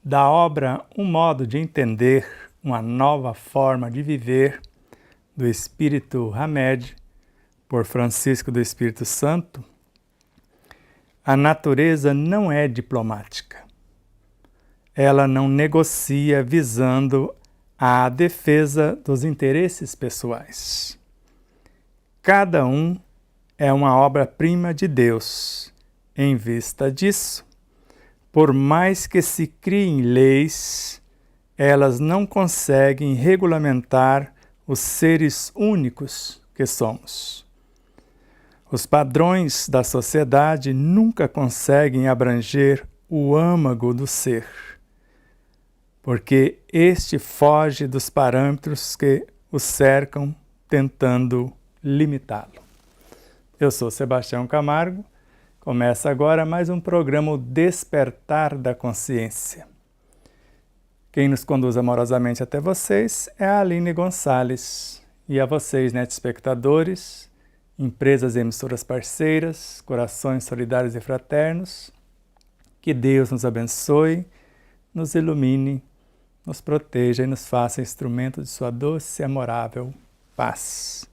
Da obra Um Modo de Entender, uma Nova Forma de Viver, do Espírito Hamed, por Francisco do Espírito Santo, a natureza não é diplomática. Ela não negocia visando a defesa dos interesses pessoais. Cada um é uma obra-prima de Deus. Em vista disso, por mais que se criem leis, elas não conseguem regulamentar os seres únicos que somos. Os padrões da sociedade nunca conseguem abranger o âmago do ser, porque este foge dos parâmetros que o cercam, tentando limitá-lo. Eu sou Sebastião Camargo. Começa agora mais um programa, o Despertar da Consciência. Quem nos conduz amorosamente até vocês é a Aline Gonçalves. E a vocês, telespectadores, empresas e emissoras parceiras, corações solidários e fraternos, que Deus nos abençoe, nos ilumine, nos proteja e nos faça instrumento de sua doce e amorável paz.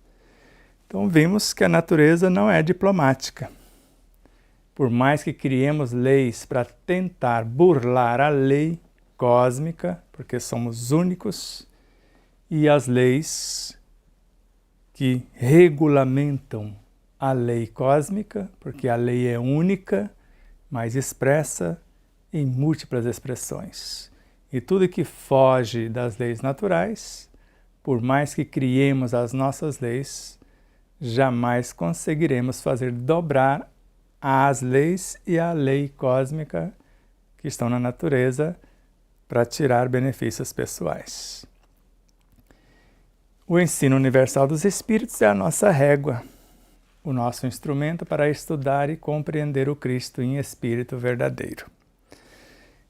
Então vimos que a natureza não é diplomática. Por mais que criemos leis para tentar burlar a lei cósmica, porque somos únicos, e as leis que regulamentam a lei cósmica, porque a lei é única, mas expressa em múltiplas expressões. E tudo que foge das leis naturais, por mais que criemos as nossas leis, jamais conseguiremos fazer dobrar as leis e a lei cósmica que estão na natureza para tirar benefícios pessoais. O ensino universal dos espíritos é a nossa régua, o nosso instrumento para estudar e compreender o Cristo em espírito verdadeiro.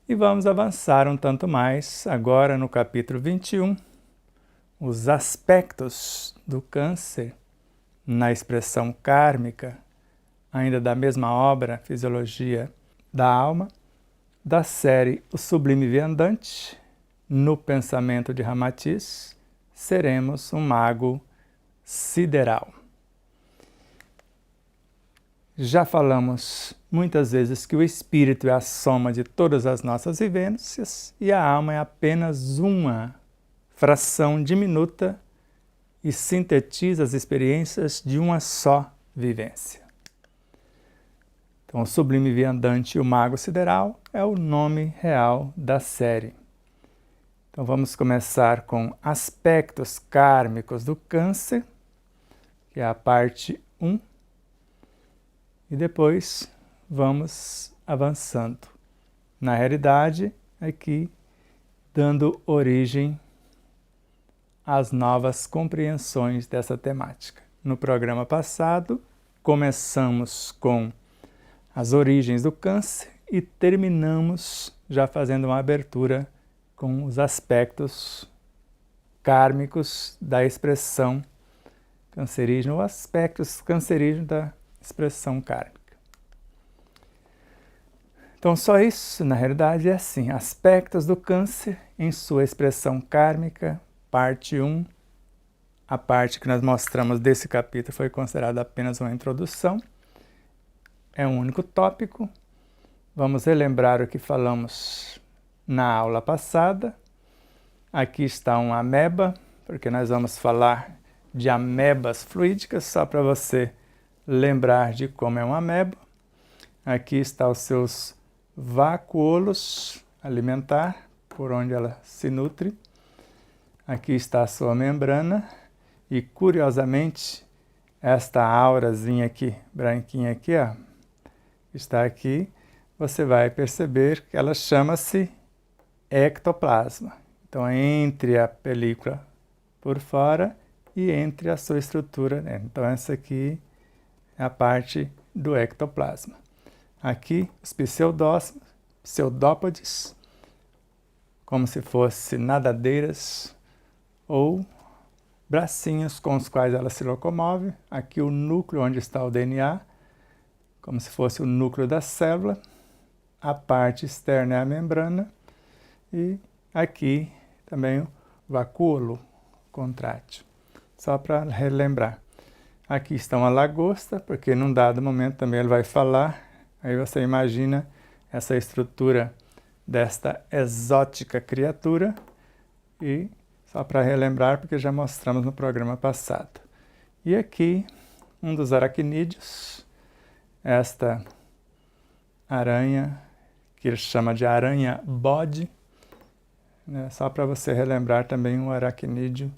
E vamos avançar um tanto mais, agora no capítulo 21, os aspectos do câncer na expressão kármica, ainda da mesma obra, Fisiologia da Alma, da série O Sublime Viandante, no pensamento de Ramatiz, seremos um mago sideral. Já falamos muitas vezes que o espírito é a soma de todas as nossas vivências e a alma é apenas uma fração diminuta e sintetiza as experiências de uma só vivência. Então, o Sublime Viandante e o Mago Sideral é o nome real da série. Então, vamos começar com aspectos kármicos do câncer, que é a parte 1, e depois vamos avançando. Na realidade, aqui, dando origem às novas compreensões dessa temática. No programa passado, começamos com as origens do câncer e terminamos já fazendo uma abertura com os aspectos kármicos da expressão cancerígena, ou aspectos cancerígenos da expressão kármica. Então só isso, na realidade, é assim, aspectos do câncer em sua expressão kármica, parte 1, a parte que nós mostramos desse capítulo foi considerada apenas uma introdução. É um único tópico. Vamos relembrar o que falamos na aula passada. Aqui está um ameba, porque nós vamos falar de amebas fluídicas, só para você lembrar de como é uma ameba. Aqui está os seus vacuolos alimentar, por onde ela se nutre. Aqui está a sua membrana e, curiosamente, esta aurazinha aqui, branquinha aqui, ó, está aqui. Você vai perceber que ela chama-se ectoplasma. Então, entre a película por fora e entre a sua estrutura dentro. Então, essa aqui é a parte do ectoplasma. Aqui, os pseudópodes, como se fossem nadadeiras ou bracinhos com os quais ela se locomove. Aqui o núcleo onde está o DNA, como se fosse o núcleo da célula. A parte externa é a membrana. E aqui também o vacúolo contrátil. Só para relembrar. Aqui está uma lagosta, porque num dado momento também ele vai falar. Aí você imagina essa estrutura desta exótica criatura. E só para relembrar, porque já mostramos no programa passado. E aqui, um dos aracnídeos, esta aranha, que ele chama de aranha-bode, né? Só para você relembrar também um aracnídeo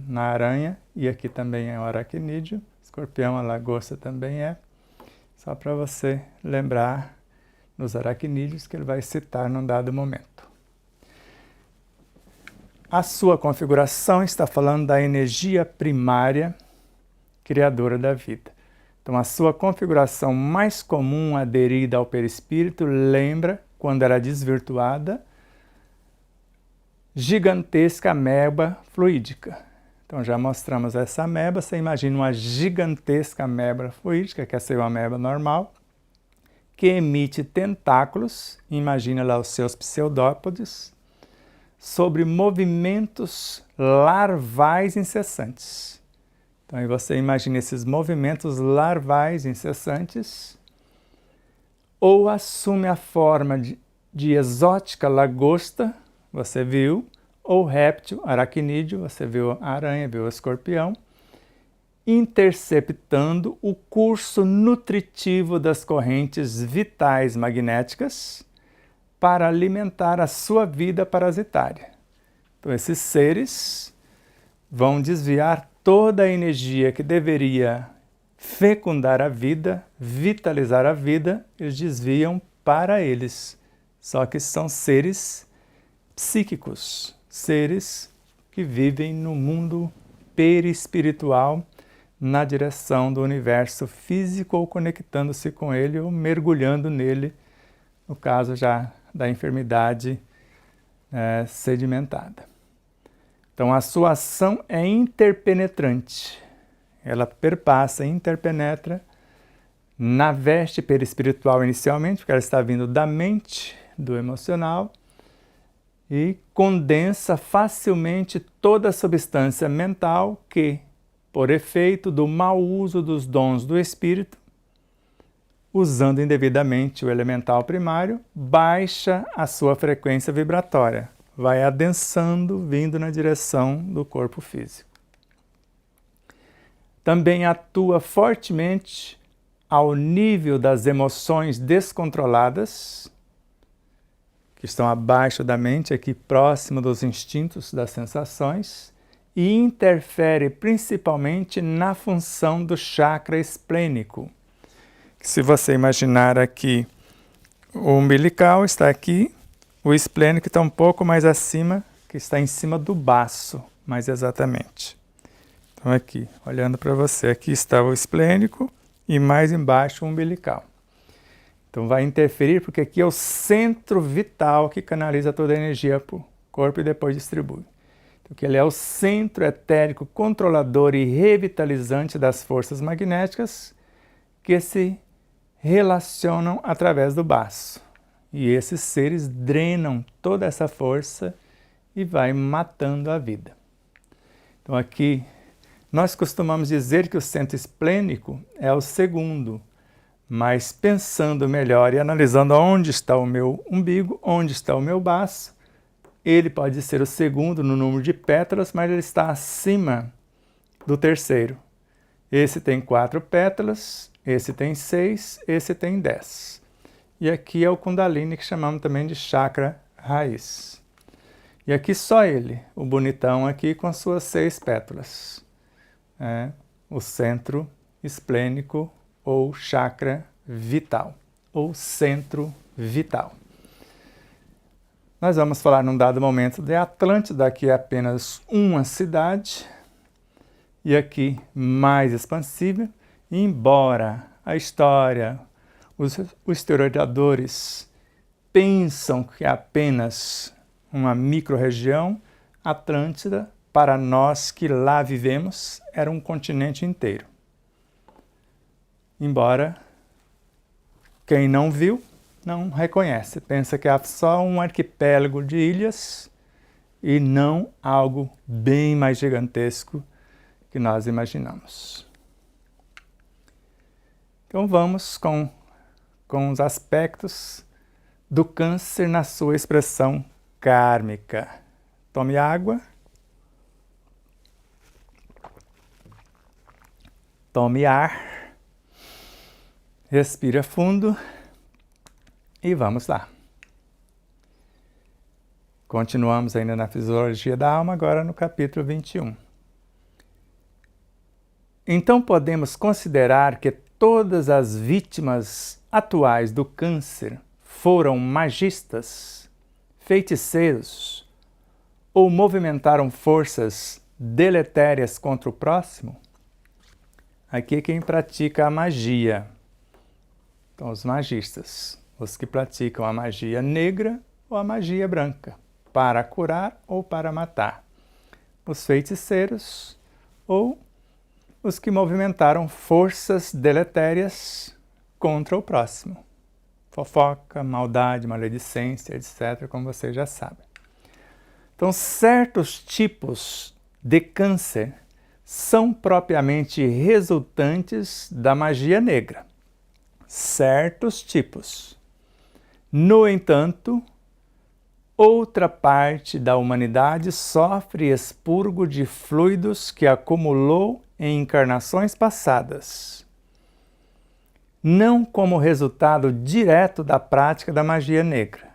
na aranha, e aqui também é um aracnídeo, escorpião, a lagosta também é, só para você lembrar nos aracnídeos que ele vai citar num dado momento. A sua configuração está falando da energia primária criadora da vida. Então, a sua configuração mais comum aderida ao perispírito lembra, quando era desvirtuada, gigantesca ameba fluídica. Então, já mostramos essa ameba. Você imagina uma gigantesca ameba fluídica, que é uma ameba normal, que emite tentáculos, imagina lá os seus pseudópodes, sobre movimentos larvais incessantes. Então, aí você imagina esses movimentos larvais incessantes, ou assume a forma de exótica lagosta, você viu, ou réptil, aracnídeo, você viu a aranha, viu o escorpião, interceptando o curso nutritivo das correntes vitais magnéticas, para alimentar a sua vida parasitária. Então, esses seres vão desviar toda a energia que deveria fecundar a vida, vitalizar a vida, eles desviam para eles. Só que são seres psíquicos, seres que vivem no mundo perispiritual, na direção do universo físico, ou conectando-se com ele, ou mergulhando nele, no caso já da enfermidade sedimentada. Então, a sua ação é interpenetrante. Ela perpassa, interpenetra na veste perispiritual inicialmente, porque ela está vindo da mente, do emocional, e condensa facilmente toda a substância mental que, por efeito do mau uso dos dons do espírito, usando indevidamente o elemental primário, baixa a sua frequência vibratória, vai adensando, vindo na direção do corpo físico. Também atua fortemente ao nível das emoções descontroladas, que estão abaixo da mente, aqui próximo dos instintos, das sensações, e interfere principalmente na função do chakra esplênico. Se você imaginar aqui, o umbilical está aqui, o esplênico está um pouco mais acima, que está em cima do baço, mais exatamente. Então aqui, olhando para você, aqui está o esplênico e mais embaixo o umbilical. Então vai interferir porque aqui é o centro vital que canaliza toda a energia para o corpo e depois distribui. Então, que ele é o centro etérico controlador e revitalizante das forças magnéticas que se relacionam através do baço. E esses seres drenam toda essa força e vai matando a vida. Então aqui, nós costumamos dizer que o centro esplênico é o segundo, Mas pensando melhor e analisando onde está o meu umbigo, onde está o meu baço, ele pode ser o segundo no número de pétalas, mas ele está acima do terceiro. Esse tem 4 pétalas, esse tem 6, esse tem 10. E aqui é o Kundalini, que chamamos também de chakra raiz. E aqui só ele, o bonitão aqui com as suas 6 pétalas. O centro esplênico ou chakra vital, ou centro vital. Nós vamos falar num dado momento de Atlântida, que é apenas uma cidade, e aqui mais expansível, embora a história, os historiadores pensam que é apenas uma micro-região, Atlântida, para nós que lá vivemos, era um continente inteiro. Embora quem não viu, não reconhece, pensa que é só um arquipélago de ilhas e não algo bem mais gigantesco que nós imaginamos. Então vamos com os aspectos do Câncer na sua expressão kármica. Tome água. Tome ar. Respira fundo. E vamos lá. Continuamos ainda na Fisiologia da Alma, agora no capítulo 21. Então podemos considerar que todas as vítimas atuais do câncer foram magistas, feiticeiros ou movimentaram forças deletérias contra o próximo? Aqui é quem pratica a magia. Então, os magistas, os que praticam a magia negra ou a magia branca, para curar ou para matar. Os feiticeiros ou os que movimentaram forças deletérias contra o próximo. Fofoca, maldade, maledicência, etc., como vocês já sabem. Então, certos tipos de câncer são propriamente resultantes da magia negra. Certos tipos. No entanto, outra parte da humanidade sofre expurgo de fluidos que acumulou em encarnações passadas, não como resultado direto da prática da magia negra,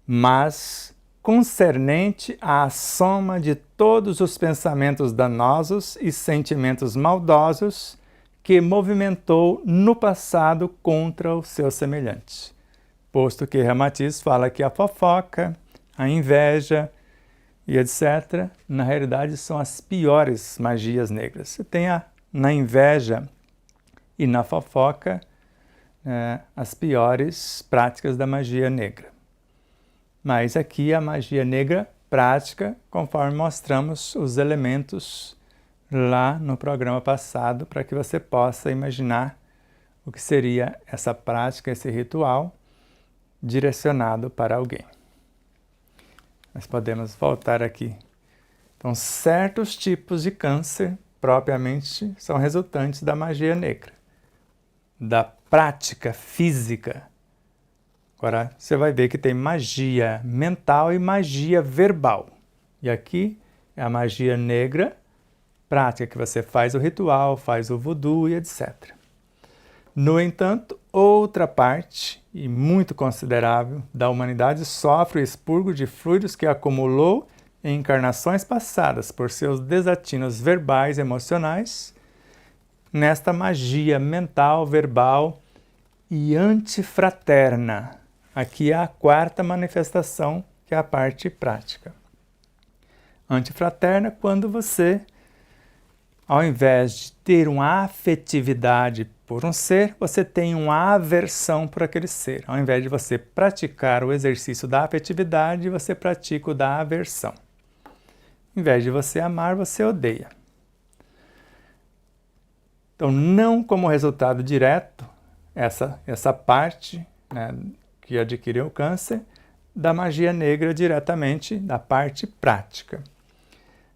mas concernente à soma de todos os pensamentos danosos e sentimentos maldosos que movimentou no passado contra o seu semelhante. Posto que Ramatiz fala que a fofoca, a inveja e etc., na realidade são as piores magias negras. Você tem na inveja e na fofoca as piores práticas da magia negra. Mas aqui a magia negra prática, conforme mostramos os elementos lá no programa passado, para que você possa imaginar o que seria essa prática, esse ritual direcionado para alguém. Nós podemos voltar aqui. Então, certos tipos de câncer, propriamente, são resultantes da magia negra, da prática física. Agora, você vai ver que tem magia mental e magia verbal. E aqui é a magia negra, prática que você faz o ritual, faz o voodoo e etc. No entanto, outra parte, e muito considerável, da humanidade sofre o expurgo de fluidos que acumulou em encarnações passadas por seus desatinos verbais e emocionais, nesta magia mental, verbal e antifraterna. Aqui é a quarta manifestação, que é a parte prática. Antifraterna, quando você, ao invés de ter uma afetividade por um ser, você tem uma aversão por aquele ser. Ao invés de você praticar o exercício da afetividade, você pratica o da aversão. Ao invés de você amar, você odeia. Então, não como resultado direto, essa parte, né, que adquiriu o câncer, da magia negra diretamente, da parte prática,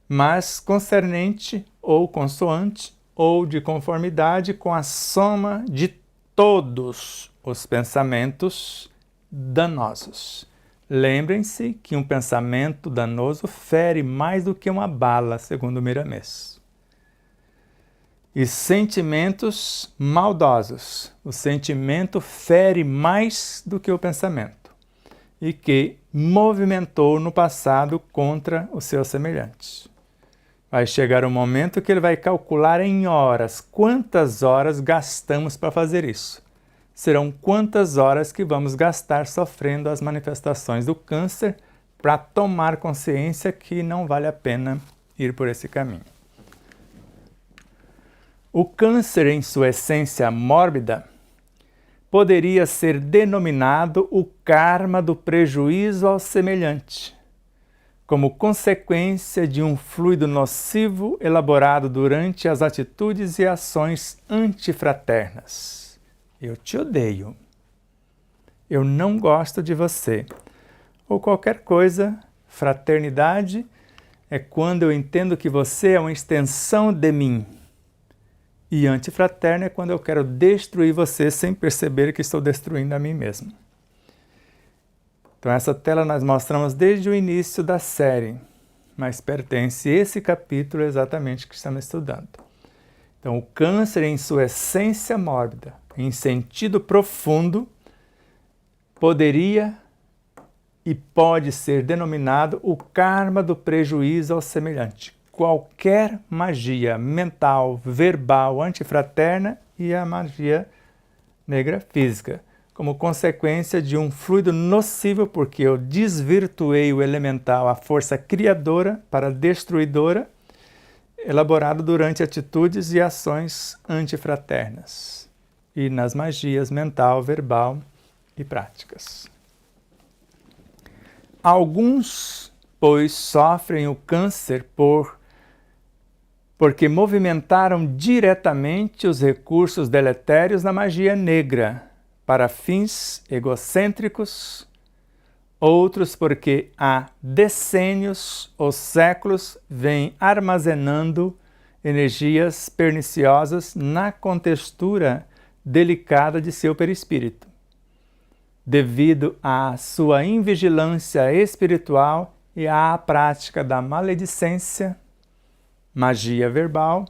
mas concernente ou consoante ou de conformidade com a soma de todos os pensamentos danosos. Lembrem-se que um pensamento danoso fere mais do que uma bala, segundo Miramês. E sentimentos maldosos. O sentimento fere mais do que o pensamento, e que movimentou no passado contra os seus semelhantes. Vai chegar um momento que ele vai calcular em horas quantas horas gastamos para fazer isso. Serão quantas horas que vamos gastar sofrendo as manifestações do câncer para tomar consciência que não vale a pena ir por esse caminho. O câncer, em sua essência mórbida, poderia ser denominado o karma do prejuízo ao semelhante, como consequência de um fluido nocivo elaborado durante as atitudes e ações antifraternas. Eu te odeio. Eu não gosto de você. Ou qualquer coisa. Fraternidade é quando eu entendo que você é uma extensão de mim. E antifraterno é quando eu quero destruir você sem perceber que estou destruindo a mim mesmo. Então essa tela nós mostramos desde o início da série, mas pertence esse capítulo exatamente que estamos estudando. Então o câncer, em sua essência mórbida, em sentido profundo, poderia e pode ser denominado o karma do prejuízo ao semelhante. Qualquer magia mental, verbal, antifraterna e a magia negra física, como consequência de um fluido nocivo, porque eu desvirtuei o elemental, a força criadora para destruidora, elaborado durante atitudes e ações antifraternas e nas magias mental, verbal e práticas. Alguns, pois, sofrem o câncer porque movimentaram diretamente os recursos deletérios da magia negra para fins egocêntricos, outros porque há decênios ou séculos vêm armazenando energias perniciosas na contextura delicada de seu perispírito, devido à sua invigilância espiritual e à prática da maledicência, magia verbal,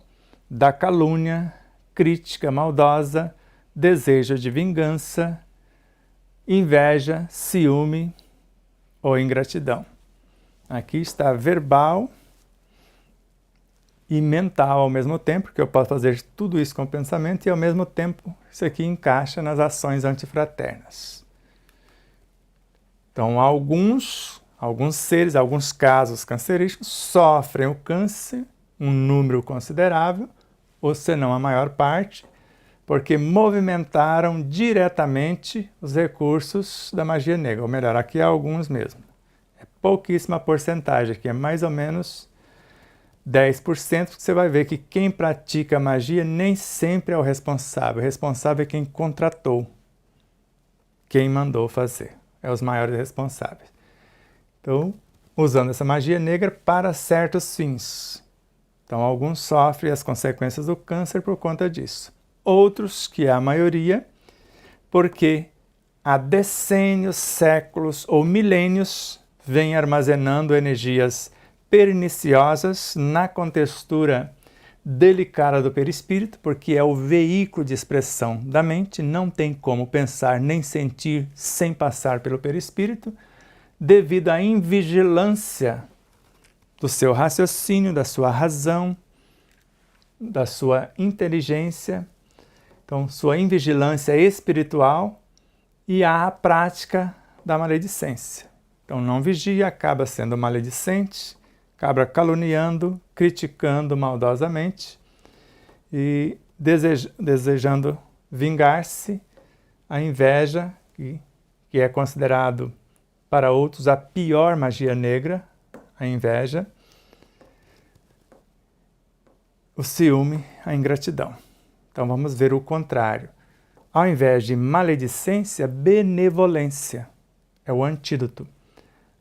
da calúnia, crítica maldosa, desejo de vingança, inveja, ciúme ou ingratidão. Aqui está verbal e mental ao mesmo tempo, porque eu posso fazer tudo isso com pensamento e ao mesmo tempo isso aqui encaixa nas ações antifraternas. Então alguns seres, alguns casos cancerígenos sofrem o câncer, um número considerável, ou senão a maior parte, porque movimentaram diretamente os recursos da magia negra, ou melhor, aqui há alguns mesmo. É pouquíssima porcentagem, aqui é mais ou menos 10%, porque você vai ver que quem pratica magia nem sempre é o responsável é quem contratou, quem mandou fazer, é os maiores responsáveis. Então, usando essa magia negra para certos fins. Então, alguns sofrem as consequências do câncer por conta disso. Outros, que é a maioria, porque há decênios, séculos ou milênios vêm armazenando energias perniciosas na contextura delicada do perispírito, porque é o veículo de expressão da mente, não tem como pensar nem sentir sem passar pelo perispírito, devido à invigilância do seu raciocínio, da sua razão, da sua inteligência, então sua invigilância espiritual e a prática da maledicência. Então não vigia, acaba sendo maledicente, acaba caluniando, criticando maldosamente e desejando vingar-se, a inveja, que é considerado para outros a pior magia negra, a inveja, o ciúme, a ingratidão. Então vamos ver o contrário. Ao invés de maledicência, benevolência é o antídoto.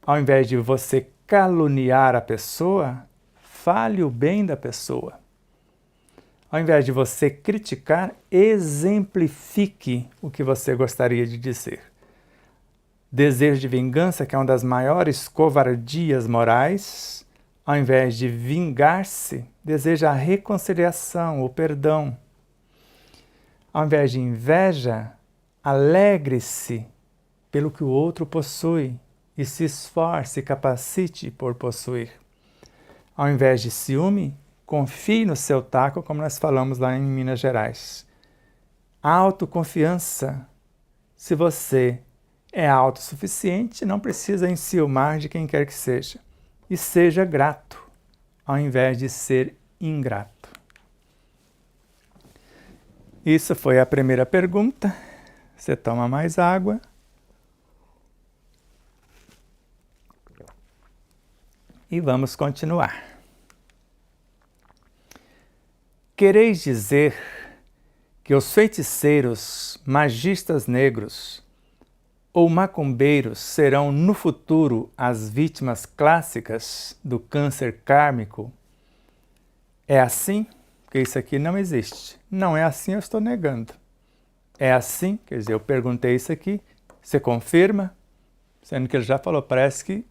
Ao invés de você caluniar a pessoa, fale o bem da pessoa. Ao invés de você criticar, exemplifique o que você gostaria de dizer. Desejo de vingança, que é uma das maiores covardias morais, ao invés de vingar-se, deseja a reconciliação, o perdão. Ao invés de inveja, alegre-se pelo que o outro possui e se esforce e capacite por possuir. Ao invés de ciúme, confie no seu taco, como nós falamos lá em Minas Gerais. Autoconfiança. Se você é autossuficiente, não precisa enciumar de quem quer que seja. E seja grato, ao invés de ser ingrato. Isso foi a primeira pergunta. Você toma mais água. E vamos continuar. Quereis dizer que os feiticeiros, magistas negros ou macumbeiros serão no futuro as vítimas clássicas do câncer kármico? É assim? Porque isso aqui não existe. Não é assim, eu estou negando. É assim? Quer dizer, eu perguntei isso aqui, você confirma? Sendo que ele já falou, parece que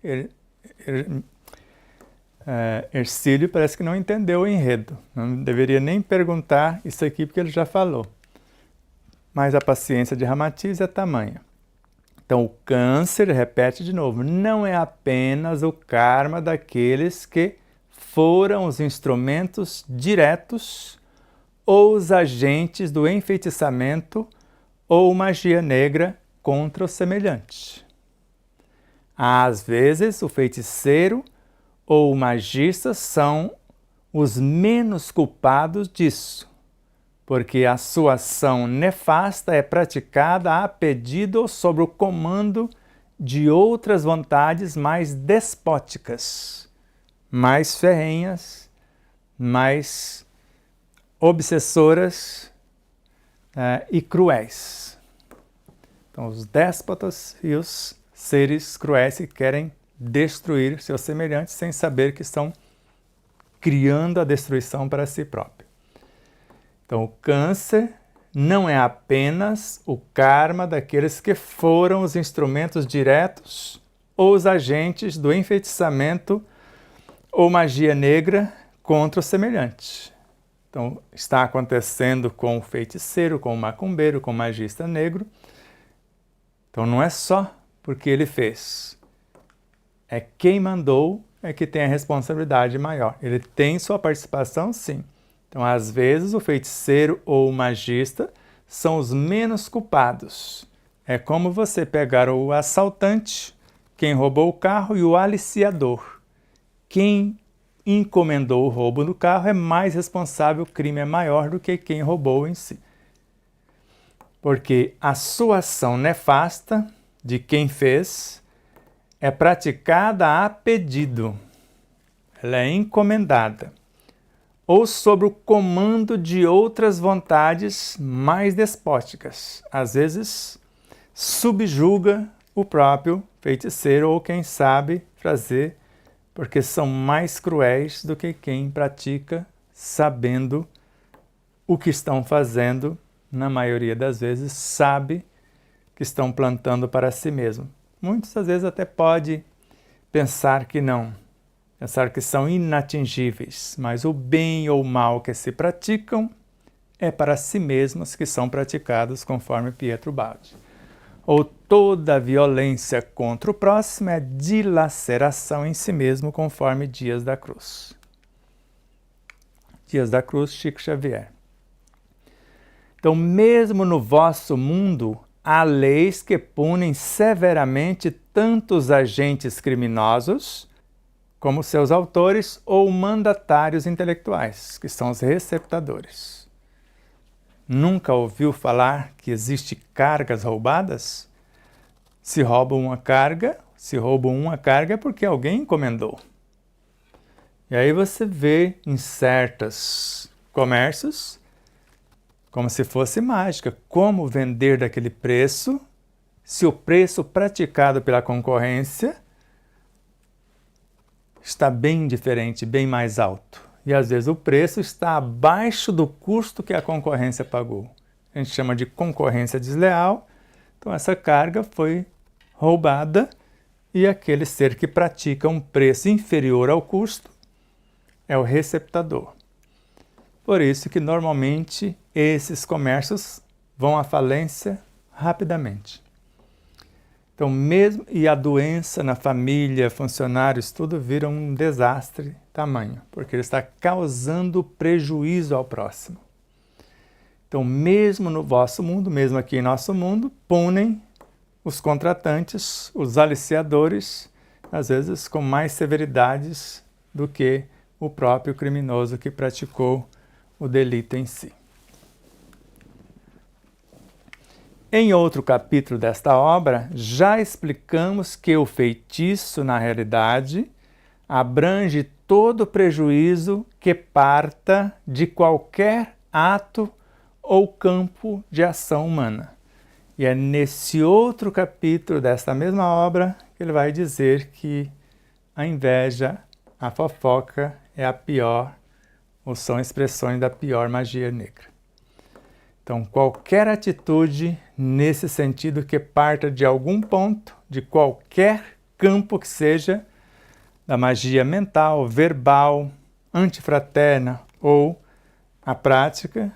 Hercílio parece que não entendeu o enredo. Não deveria nem perguntar isso aqui porque ele já falou. Mas a paciência de Ramatiz é tamanha. Então o câncer, repete de novo, não é apenas o karma daqueles que foram os instrumentos diretos ou os agentes do enfeitiçamento ou magia negra contra o semelhante. Às vezes o feiticeiro ou o magista são os menos culpados disso, porque a sua ação nefasta é praticada a pedido ou sob o comando de outras vontades mais despóticas, mais ferrenhas, mais obsessoras e cruéis. Então, os déspotas e os seres cruéis que querem destruir seus semelhantes sem saber que estão criando a destruição para si próprio. Então, o câncer não é apenas o karma daqueles que foram os instrumentos diretos ou os agentes do enfeitiçamento ou magia negra contra o semelhante. Então, está acontecendo com o feiticeiro, com o macumbeiro, com o magista negro. Então, não é só porque ele fez. É quem mandou é que tem a responsabilidade maior. Ele tem sua participação, sim. Então, às vezes, o feiticeiro ou o magista são os menos culpados. É como você pegar o assaltante, quem roubou o carro, e o aliciador. Quem encomendou o roubo do carro é mais responsável, o crime é maior do que quem roubou em si. Porque a sua ação nefasta de quem fez é praticada a pedido. Ela é encomendada. Ou sob o comando de outras vontades mais despóticas. Às vezes, subjuga o próprio feiticeiro ou quem sabe fazer, porque são mais cruéis do que quem pratica sabendo o que estão fazendo, na maioria das vezes, sabe que estão plantando para si mesmo. Muitas às vezes até pode pensar que não, pensar que são inatingíveis, mas o bem ou o mal que se praticam é para si mesmos que são praticados, conforme Pietro Baldi. Ou toda violência contra o próximo é dilaceração em si mesmo, conforme Dias da Cruz. Dias da Cruz, Chico Xavier. Então, mesmo no vosso mundo, há leis que punem severamente tanto os agentes criminosos como seus autores ou mandatários intelectuais, que são os receptadores. Nunca ouviu falar que existe cargas roubadas? Se roubam uma carga é porque alguém encomendou. E aí você vê em certos comércios, como se fosse mágica, como vender daquele preço, se o preço praticado pela concorrência está bem diferente, bem mais alto. E às vezes o preço está abaixo do custo que a concorrência pagou. A gente chama de concorrência desleal. Então essa carga foi roubada e aquele ser que pratica um preço inferior ao custo é o receptador. Por isso que normalmente esses comércios vão à falência rapidamente. Então mesmo e a doença na família, funcionários, tudo vira um desastre tamanho, porque ele está causando prejuízo ao próximo. Então mesmo no vosso mundo, mesmo aqui em nosso mundo, punem os contratantes, os aliciadores, às vezes com mais severidades do que o próprio criminoso que praticou o delito em si. Em outro capítulo desta obra, já explicamos que o feitiço, na realidade, abrange todo prejuízo que parta de qualquer ato ou campo de ação humana. E é nesse outro capítulo desta mesma obra que ele vai dizer que a inveja, a fofoca é a pior, ou são expressões da pior magia negra. Então, qualquer atitude nesse sentido que parta de algum ponto, de qualquer campo que seja, da magia mental, verbal, antifraterna ou a prática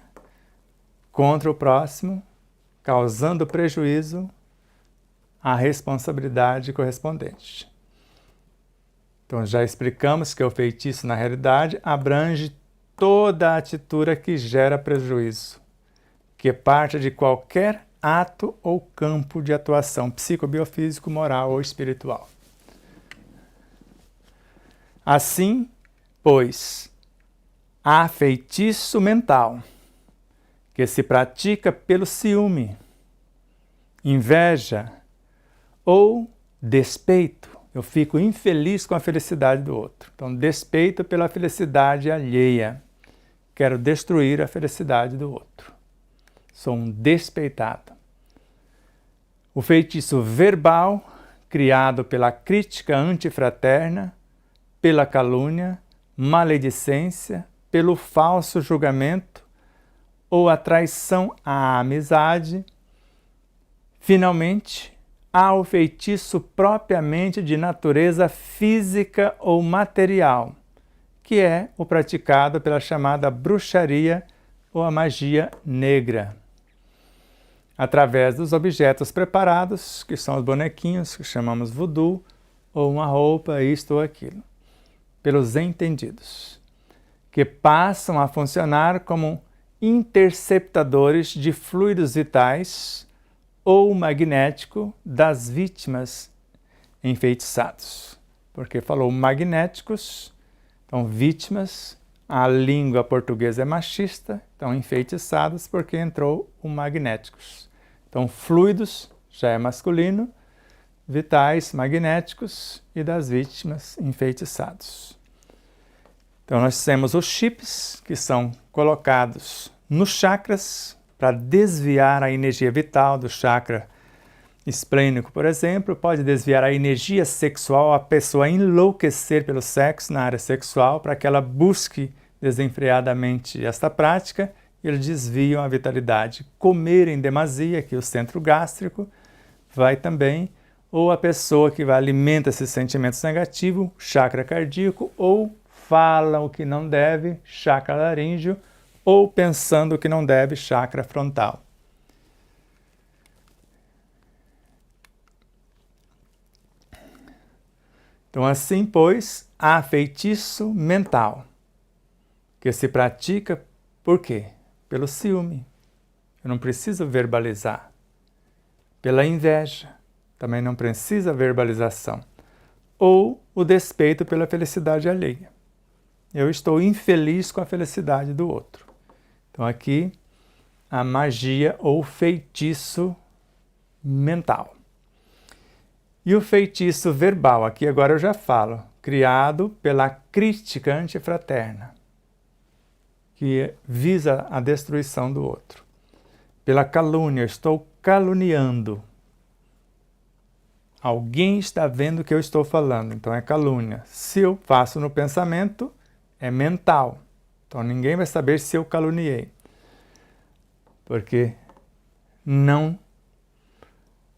contra o próximo, causando prejuízo, à responsabilidade correspondente. Então, já explicamos que o feitiço, na realidade, abrange toda a atitude que gera prejuízo, que parte de qualquer ato ou campo de atuação psicobiofísico, moral ou espiritual. Assim, pois, há feitiço mental, que se pratica pelo ciúme, inveja ou despeito. Eu fico infeliz com a felicidade do outro. Então, despeito pela felicidade alheia. Quero destruir a felicidade do outro. Sou um despeitado. O feitiço verbal, criado pela crítica antifraterna, pela calúnia, maledicência, pelo falso julgamento ou a traição à amizade. Finalmente, há o feitiço propriamente de natureza física ou material, que é o praticado pela chamada bruxaria ou a magia negra, através dos objetos preparados, que são os bonequinhos, que chamamos voodoo, ou uma roupa, isto ou aquilo, pelos entendidos, que passam a funcionar como interceptadores de fluidos vitais ou magnético das vítimas enfeitiçados. Porque falou magnéticos, então vítimas, a língua portuguesa é machista, então enfeitiçados porque entrou o magnéticos. Então fluidos já é masculino, vitais magnéticos e das vítimas enfeitiçados. Então nós temos os chips que são colocados nos chakras para desviar a energia vital do chakra esplênico, por exemplo, pode desviar a energia sexual, a pessoa enlouquecer pelo sexo na área sexual para que ela busque desenfreadamente esta prática e eles desviam a vitalidade. Comer em demasia, que o centro gástrico vai também, ou a pessoa que alimenta esses sentimentos negativos, chakra cardíaco, ou fala o que não deve, chakra laríngeo, ou pensando o que não deve, chakra frontal. Então, assim, pois, há feitiço mental, que se pratica por quê? Pelo ciúme. Eu não preciso verbalizar. Pela inveja. Também não precisa verbalização. Ou o despeito pela felicidade alheia. Eu estou infeliz com a felicidade do outro. Então aqui a magia ou feitiço mental. E o feitiço verbal, aqui agora eu já falo, criado pela crítica antifraterna, que visa a destruição do outro. Pela calúnia, estou caluniando. Alguém está vendo o que eu estou falando, então é calúnia. Se eu faço no pensamento, é mental. Então ninguém vai saber se eu caluniei, porque não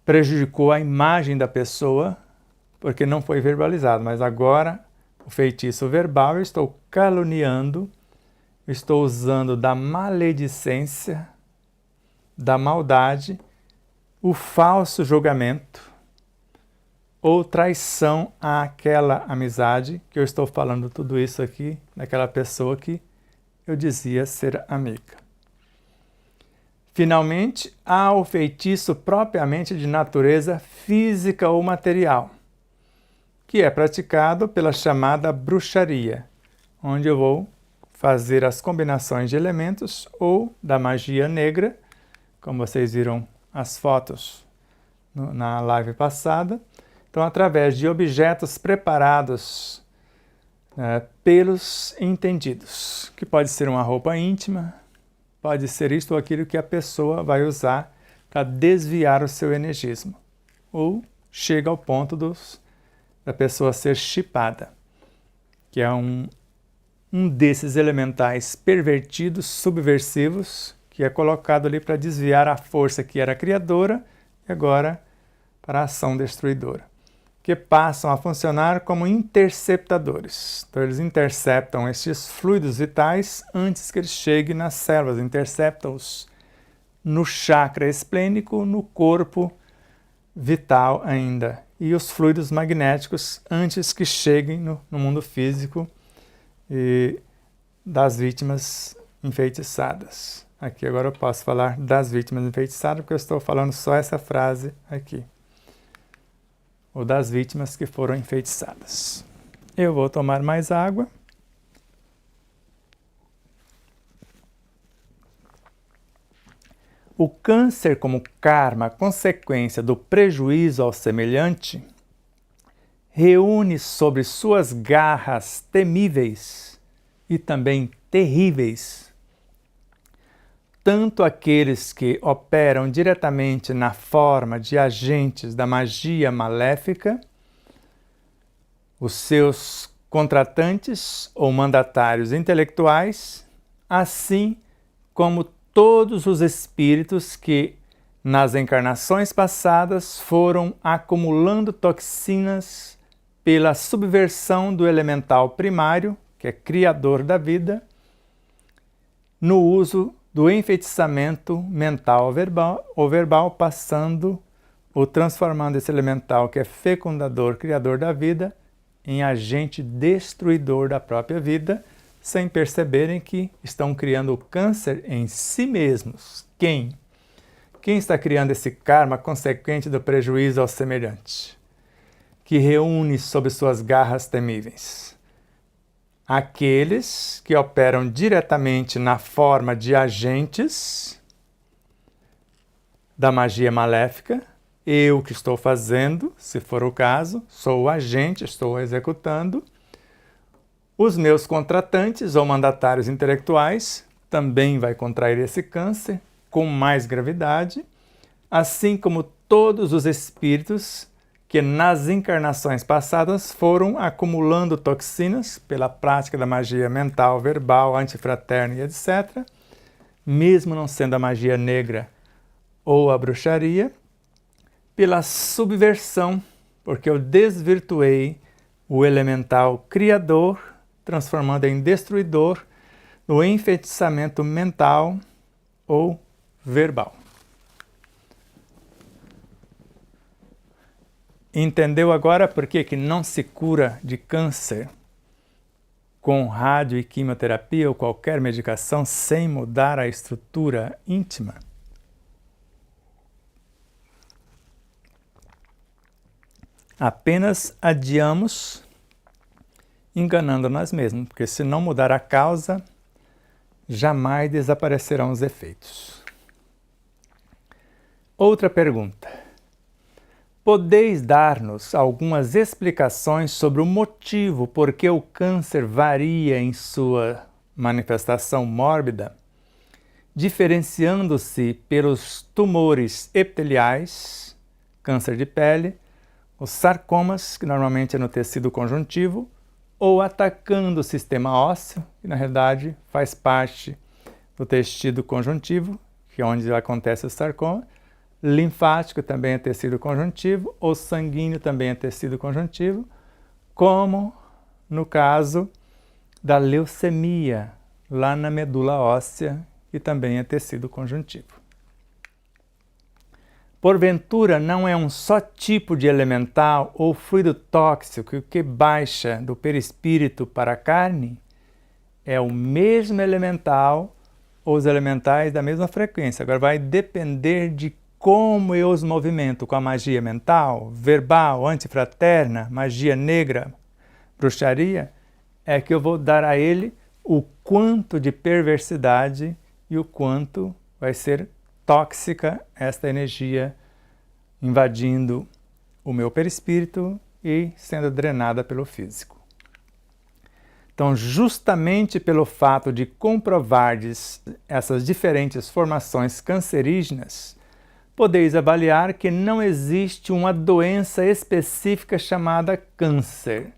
prejudicou a imagem da pessoa, porque não foi verbalizado. Mas agora, o feitiço verbal, eu estou caluniando, estou usando da maledicência, da maldade, o falso julgamento ou traição àquela amizade, que eu estou falando tudo isso aqui, daquela pessoa que eu dizia ser amiga. Finalmente, há o feitiço propriamente de natureza física ou material, que é praticado pela chamada bruxaria, onde eu vou fazer as combinações de elementos ou da magia negra, como vocês viram as fotos na live passada. Então, através de objetos preparados pelos entendidos, que pode ser uma roupa íntima, pode ser isto ou aquilo que a pessoa vai usar para desviar o seu energismo. Ou chega ao ponto da pessoa ser chipada, que é um desses elementais pervertidos, subversivos, que é colocado ali para desviar a força que era criadora e agora para a ação destruidora, que passam a funcionar como interceptadores. Então, eles interceptam esses fluidos vitais antes que eles cheguem nas células, interceptam-os no chakra esplênico, no corpo vital ainda, e os fluidos magnéticos antes que cheguem no mundo físico e das vítimas enfeitiçadas. Aqui agora eu posso falar das vítimas enfeitiçadas, porque eu estou falando só essa frase aqui. Ou das vítimas que foram enfeitiçadas. Eu vou tomar mais água. O câncer como karma, consequência do prejuízo ao semelhante, reúne sobre suas garras temíveis e também terríveis tanto aqueles que operam diretamente na forma de agentes da magia maléfica, os seus contratantes ou mandatários intelectuais, assim como todos os espíritos que, nas encarnações passadas, foram acumulando toxinas pela subversão do elemental primário, que é criador da vida, no uso do enfeitiçamento mental ou verbal, passando ou transformando esse elemental que é fecundador, criador da vida, em agente destruidor da própria vida, sem perceberem que estão criando o câncer em si mesmos. Quem? Quem está criando esse karma consequente do prejuízo ao semelhante, que reúne sob suas garras temíveis? Aqueles que operam diretamente na forma de agentes da magia maléfica, eu que estou fazendo, se for o caso, sou o agente, estou executando. Os meus contratantes ou mandatários intelectuais também vai contrair esse câncer com mais gravidade, assim como todos os espíritos que nas encarnações passadas foram acumulando toxinas pela prática da magia mental, verbal, antifraterna e etc., mesmo não sendo a magia negra ou a bruxaria, pela subversão, porque eu desvirtuei o elemental criador, transformando em destruidor, no enfeitiçamento mental ou verbal. Entendeu agora por que não se cura de câncer com rádio e quimioterapia ou qualquer medicação sem mudar a estrutura íntima? Apenas adiamos enganando nós mesmos, porque se não mudar a causa, jamais desaparecerão os efeitos. Outra pergunta. Podeis dar-nos algumas explicações sobre o motivo por que o câncer varia em sua manifestação mórbida, diferenciando-se pelos tumores epiteliais, câncer de pele, os sarcomas, que normalmente é no tecido conjuntivo, ou atacando o sistema ósseo, que na realidade faz parte do tecido conjuntivo, que é onde acontece o sarcoma. Linfático também é tecido conjuntivo, ou sanguíneo também é tecido conjuntivo, como no caso da leucemia, lá na medula óssea, que também é tecido conjuntivo. Porventura, não é um só tipo de elemental ou fluido tóxico que baixa do perispírito para a carne? É o mesmo elemental ou os elementais da mesma frequência. Agora vai depender de como eu os movimento com a magia mental, verbal, antifraterna, magia negra, bruxaria, é que eu vou dar a ele o quanto de perversidade e o quanto vai ser tóxica esta energia invadindo o meu perispírito e sendo drenada pelo físico. Então, justamente pelo fato de comprovardes essas diferentes formações cancerígenas, podeis avaliar que não existe uma doença específica chamada câncer,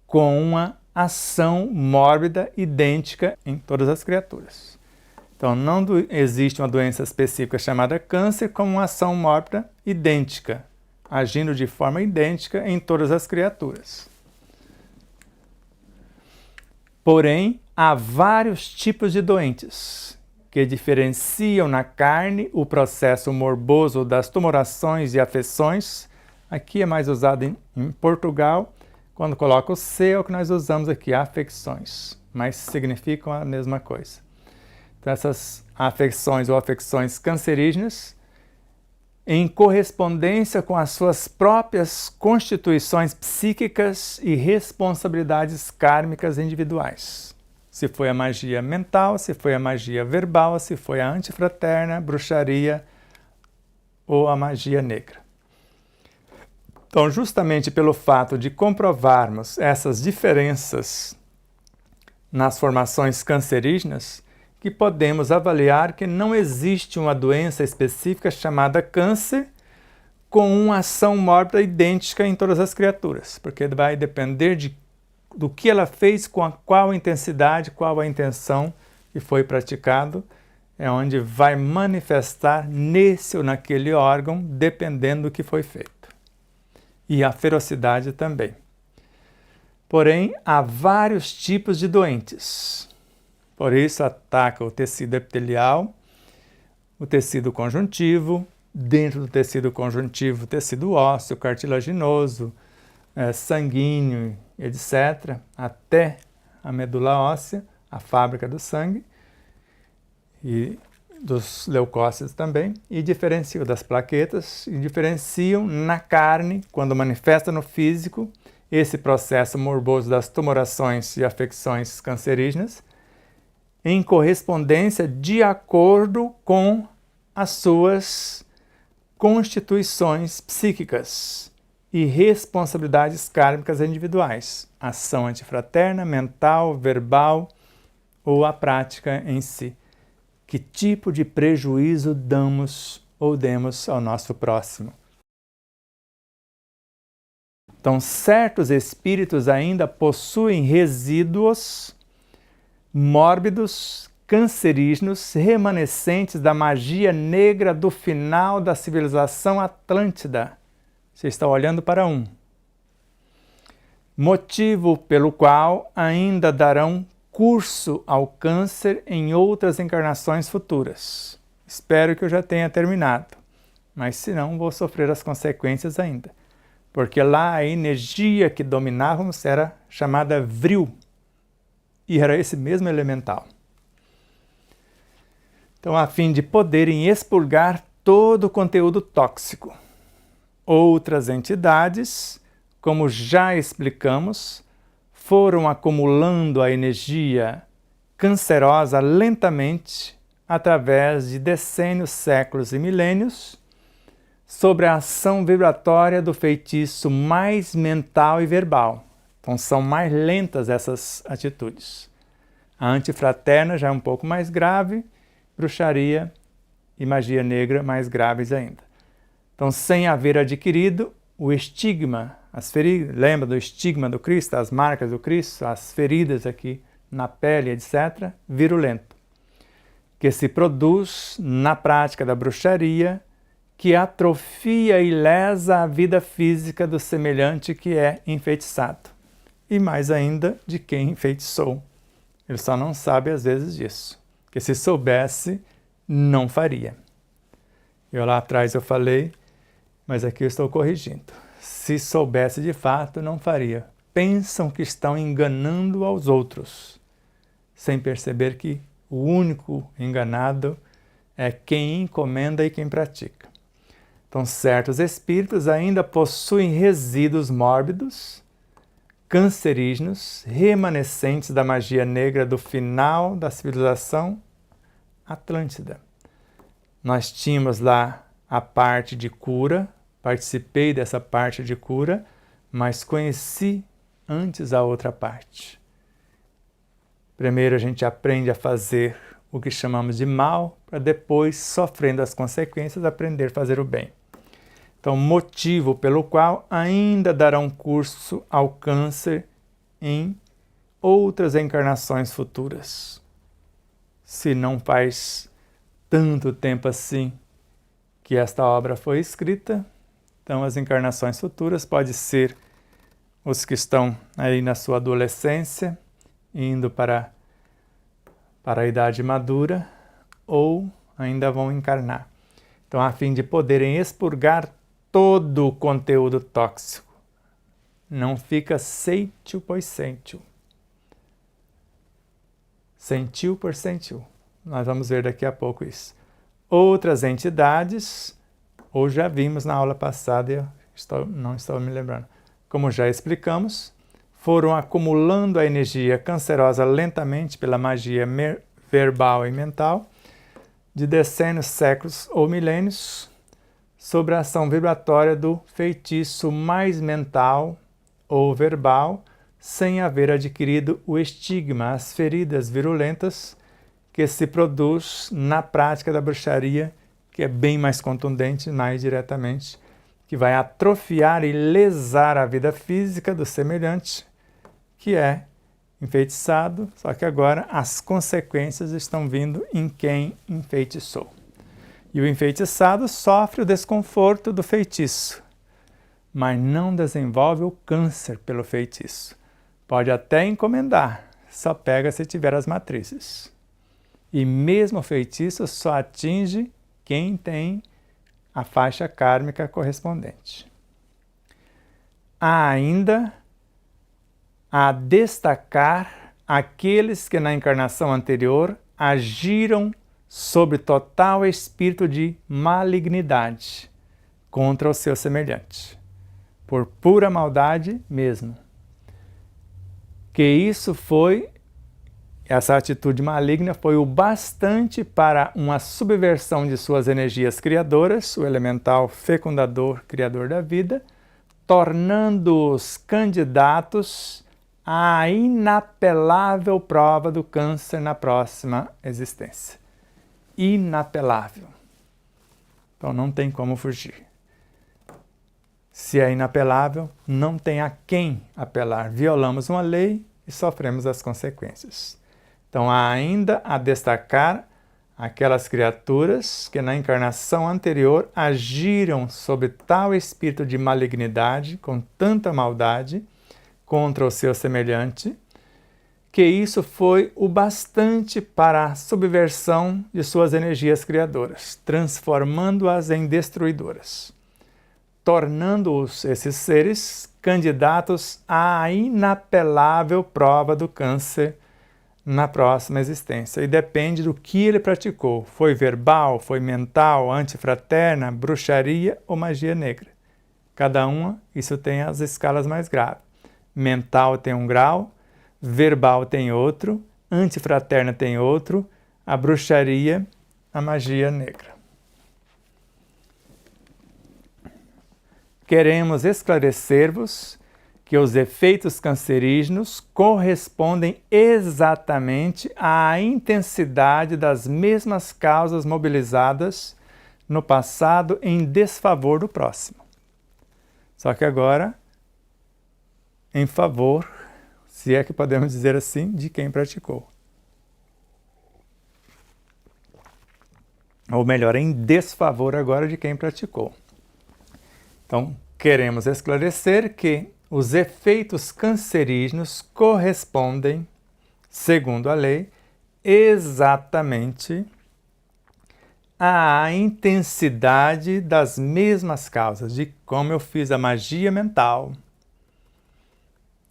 com uma ação mórbida idêntica em todas as criaturas. Então, não existe uma doença específica chamada câncer com uma ação mórbida idêntica, agindo de forma idêntica em todas as criaturas. Porém, há vários tipos de doentes que diferenciam na carne o processo morboso das tumorações e afecções. Aqui é mais usado em Portugal, quando coloca o C, é o que nós usamos aqui, afecções, mas significam a mesma coisa. Então, essas afecções ou afecções cancerígenas, em correspondência com as suas próprias constituições psíquicas e responsabilidades kármicas individuais. Se foi a magia mental, se foi a magia verbal, se foi a antifraterna, bruxaria ou a magia negra. Então, justamente pelo fato de comprovarmos essas diferenças nas formações cancerígenas, que podemos avaliar que não existe uma doença específica chamada câncer com uma ação mórbida idêntica em todas as criaturas, porque vai depender do que ela fez, com qual intensidade, qual a intenção que foi praticado, é onde vai manifestar nesse ou naquele órgão, dependendo do que foi feito. E a ferocidade também. Porém, há vários tipos de doentes. Por isso, ataca o tecido epitelial, o tecido conjuntivo, dentro do tecido conjuntivo, o tecido ósseo, cartilaginoso, sanguíneo, etc., até a medula óssea, a fábrica do sangue, e dos leucócitos também, e diferenciam das plaquetas, e diferenciam na carne, quando manifesta no físico, esse processo morboso das tumorações e afecções cancerígenas, em correspondência de acordo com as suas constituições psíquicas e responsabilidades kármicas individuais, ação antifraterna, mental, verbal ou a prática em si. Que tipo de prejuízo damos ou demos ao nosso próximo? Então, certos espíritos ainda possuem resíduos mórbidos, cancerígenos, remanescentes da magia negra do final da civilização Atlântida. Você está olhando para um. Motivo pelo qual ainda darão curso ao câncer em outras encarnações futuras. Espero que eu já tenha terminado, mas se não, vou sofrer as consequências ainda. Porque lá a energia que dominávamos era chamada vril, e era esse mesmo elemental. Então, a fim de poderem expurgar todo o conteúdo tóxico. Outras entidades, como já explicamos, foram acumulando a energia cancerosa lentamente, através de decênios, séculos e milênios, sobre a ação vibratória do feitiço mais mental e verbal. Então, são mais lentas essas atitudes. A antifraterna já é um pouco mais grave, bruxaria e magia negra mais graves ainda. Então, sem haver adquirido o estigma, as feridas, lembra do estigma do Cristo, as marcas do Cristo, as feridas aqui na pele, etc., virulento, que se produz na prática da bruxaria, que atrofia e lesa a vida física do semelhante que é enfeitiçado, e mais ainda de quem enfeitiçou. Ele só não sabe às vezes disso, que se soubesse, não faria. Lá atrás eu falei, mas aqui eu estou corrigindo. Se soubesse de fato, não faria. Pensam que estão enganando aos outros, sem perceber que o único enganado é quem encomenda e quem pratica. Então, certos espíritos ainda possuem resíduos mórbidos, cancerígenos, remanescentes da magia negra do final da civilização Atlântida. Nós tínhamos lá a parte de cura, participei dessa parte de cura, mas conheci antes a outra parte. Primeiro a gente aprende a fazer o que chamamos de mal, para depois, sofrendo as consequências, aprender a fazer o bem. Então, motivo pelo qual ainda darão curso ao câncer em outras encarnações futuras. Se não faz tanto tempo assim que esta obra foi escrita, então as encarnações futuras podem ser os que estão aí na sua adolescência, indo para a idade madura, ou ainda vão encarnar. Então, a fim de poderem expurgar todo o conteúdo tóxico. Não fica ceitil por sentiu. Sentiu por sentiu. Nós vamos ver daqui a pouco isso. Outras entidades, ou já vimos na aula passada, não estou me lembrando, como já explicamos, foram acumulando a energia cancerosa lentamente pela magia verbal e mental, de decênios, séculos ou milênios, sobre a ação vibratória do feitiço mais mental ou verbal, sem haver adquirido o estigma, as feridas virulentas que se produz na prática da bruxaria, que é bem mais contundente, mais diretamente, que vai atrofiar e lesar a vida física do semelhante, que é enfeitiçado, só que agora as consequências estão vindo em quem enfeitiçou. E o enfeitiçado sofre o desconforto do feitiço, mas não desenvolve o câncer pelo feitiço. Pode até encomendar, só pega se tiver as matrizes. E mesmo o feitiço só atinge quem tem a faixa kármica correspondente. Há ainda a destacar aqueles que na encarnação anterior agiram sobre total espírito de malignidade contra o seu semelhante, por pura maldade mesmo. Que essa atitude maligna foi o bastante para uma subversão de suas energias criadoras, o elemental fecundador, criador da vida, tornando-os candidatos à inapelável prova do câncer na próxima existência. Inapelável. Então não tem como fugir. Se é inapelável, não tem a quem apelar. Violamos uma lei e sofremos as consequências. Então há ainda a destacar aquelas criaturas que na encarnação anterior agiram sob tal espírito de malignidade, com tanta maldade, contra o seu semelhante, que isso foi o bastante para a subversão de suas energias criadoras, transformando-as em destruidoras, tornando-os, esses seres, candidatos à inapelável prova do câncer na próxima existência. E depende do que ele praticou. Foi verbal, foi mental, antifraterna, bruxaria ou magia negra. Cada uma, isso tem as escalas mais graves. Mental tem um grau, verbal tem outro, antifraterna tem outro, a bruxaria, a magia negra. Queremos esclarecer-vos que os efeitos cancerígenos correspondem exatamente à intensidade das mesmas causas mobilizadas no passado em desfavor do próximo. Só que agora em favor, se é que podemos dizer assim, de quem praticou. Ou melhor, em desfavor agora de quem praticou. Então, queremos esclarecer que os efeitos cancerígenos correspondem, segundo a lei, exatamente à intensidade das mesmas causas, de como eu fiz a magia mental,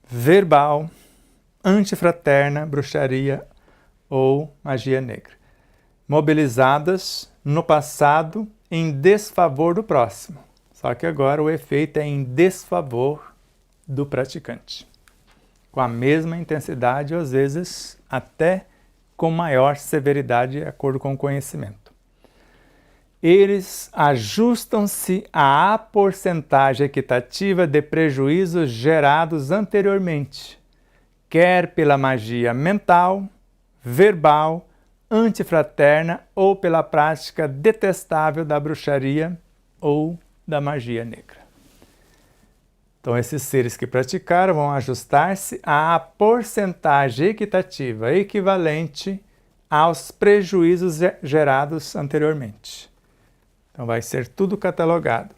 verbal, antifraterna, bruxaria ou magia negra, mobilizadas no passado em desfavor do próximo. Só que agora o efeito é em desfavor do praticante, com a mesma intensidade, ou às vezes até com maior severidade, de acordo com o conhecimento. Eles ajustam-se à porcentagem equitativa de prejuízos gerados anteriormente, quer pela magia mental, verbal, antifraterna ou pela prática detestável da bruxaria ou da magia negra. Então, esses seres que praticaram vão ajustar-se à porcentagem equitativa equivalente aos prejuízos gerados anteriormente. Então, vai ser tudo catalogado,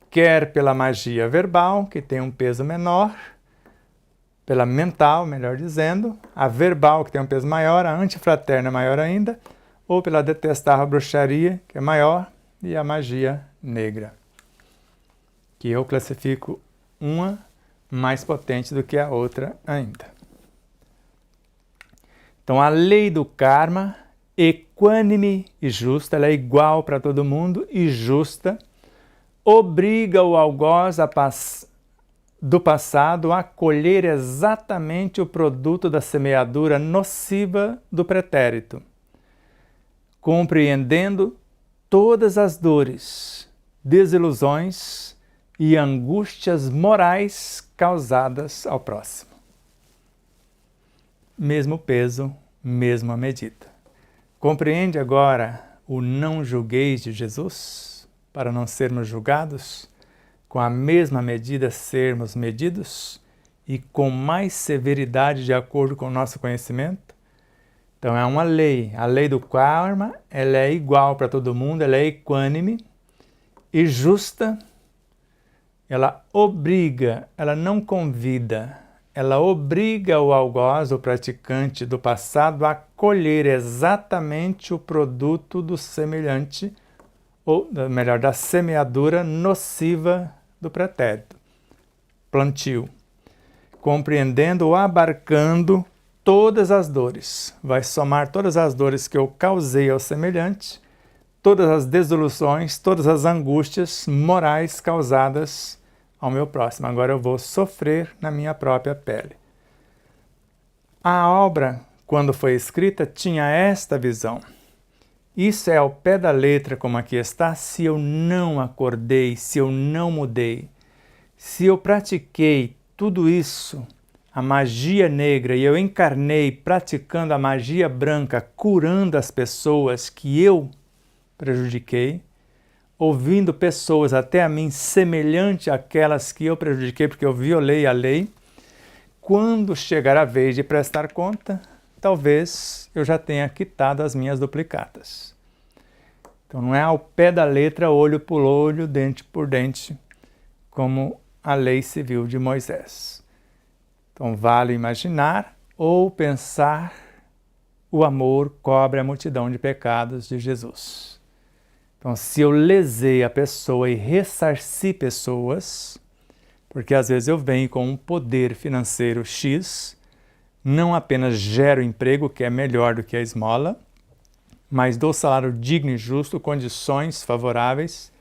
quer pela magia verbal, que tem um peso menor, pela mental, melhor dizendo, a verbal, que tem um peso maior, a antifraterna maior ainda, ou pela detestável bruxaria, que é maior, e a magia negra, que eu classifico uma mais potente do que a outra ainda. Então, a lei do karma, equânime e justa, ela é igual para todo mundo e justa, obriga o algoz do passado a colher exatamente o produto da semeadura nociva do pretérito, compreendendo todas as dores, desilusões e angústias morais causadas ao próximo. Mesmo peso, mesma medida. Compreende agora o não julgueis de Jesus, para não sermos julgados, com a mesma medida sermos medidos e com mais severidade de acordo com o nosso conhecimento? Então é uma lei, a lei do karma, ela é igual para todo mundo, ela é equânime e justa, ela obriga, ela não convida, ela obriga o algoz, o praticante do passado, a colher exatamente o produto do semelhante, ou melhor, da semeadura nociva do pretérito, plantio, compreendendo ou abarcando todas as dores. Vai somar todas as dores que eu causei ao semelhante, todas as desilusões, todas as angústias morais causadas ao meu próximo. Agora eu vou sofrer na minha própria pele. A obra, quando foi escrita, tinha esta visão. Isso é ao pé da letra, como aqui está, se eu não acordei, se eu não mudei. Se eu pratiquei tudo isso, a magia negra, e eu encarnei praticando a magia branca, curando as pessoas que eu prejudiquei, ouvindo pessoas até a mim semelhante àquelas que eu prejudiquei porque eu violei a lei, quando chegar a vez de prestar conta, talvez eu já tenha quitado as minhas duplicatas. Então não é ao pé da letra, olho por olho, dente por dente, como a lei civil de Moisés. Então vale imaginar ou pensar: o amor cobre a multidão de pecados de Jesus. Então, se eu lesei a pessoa e ressarci pessoas, porque às vezes eu venho com um poder financeiro X, não apenas gero emprego, que é melhor do que a esmola, mas dou salário digno e justo, condições favoráveis,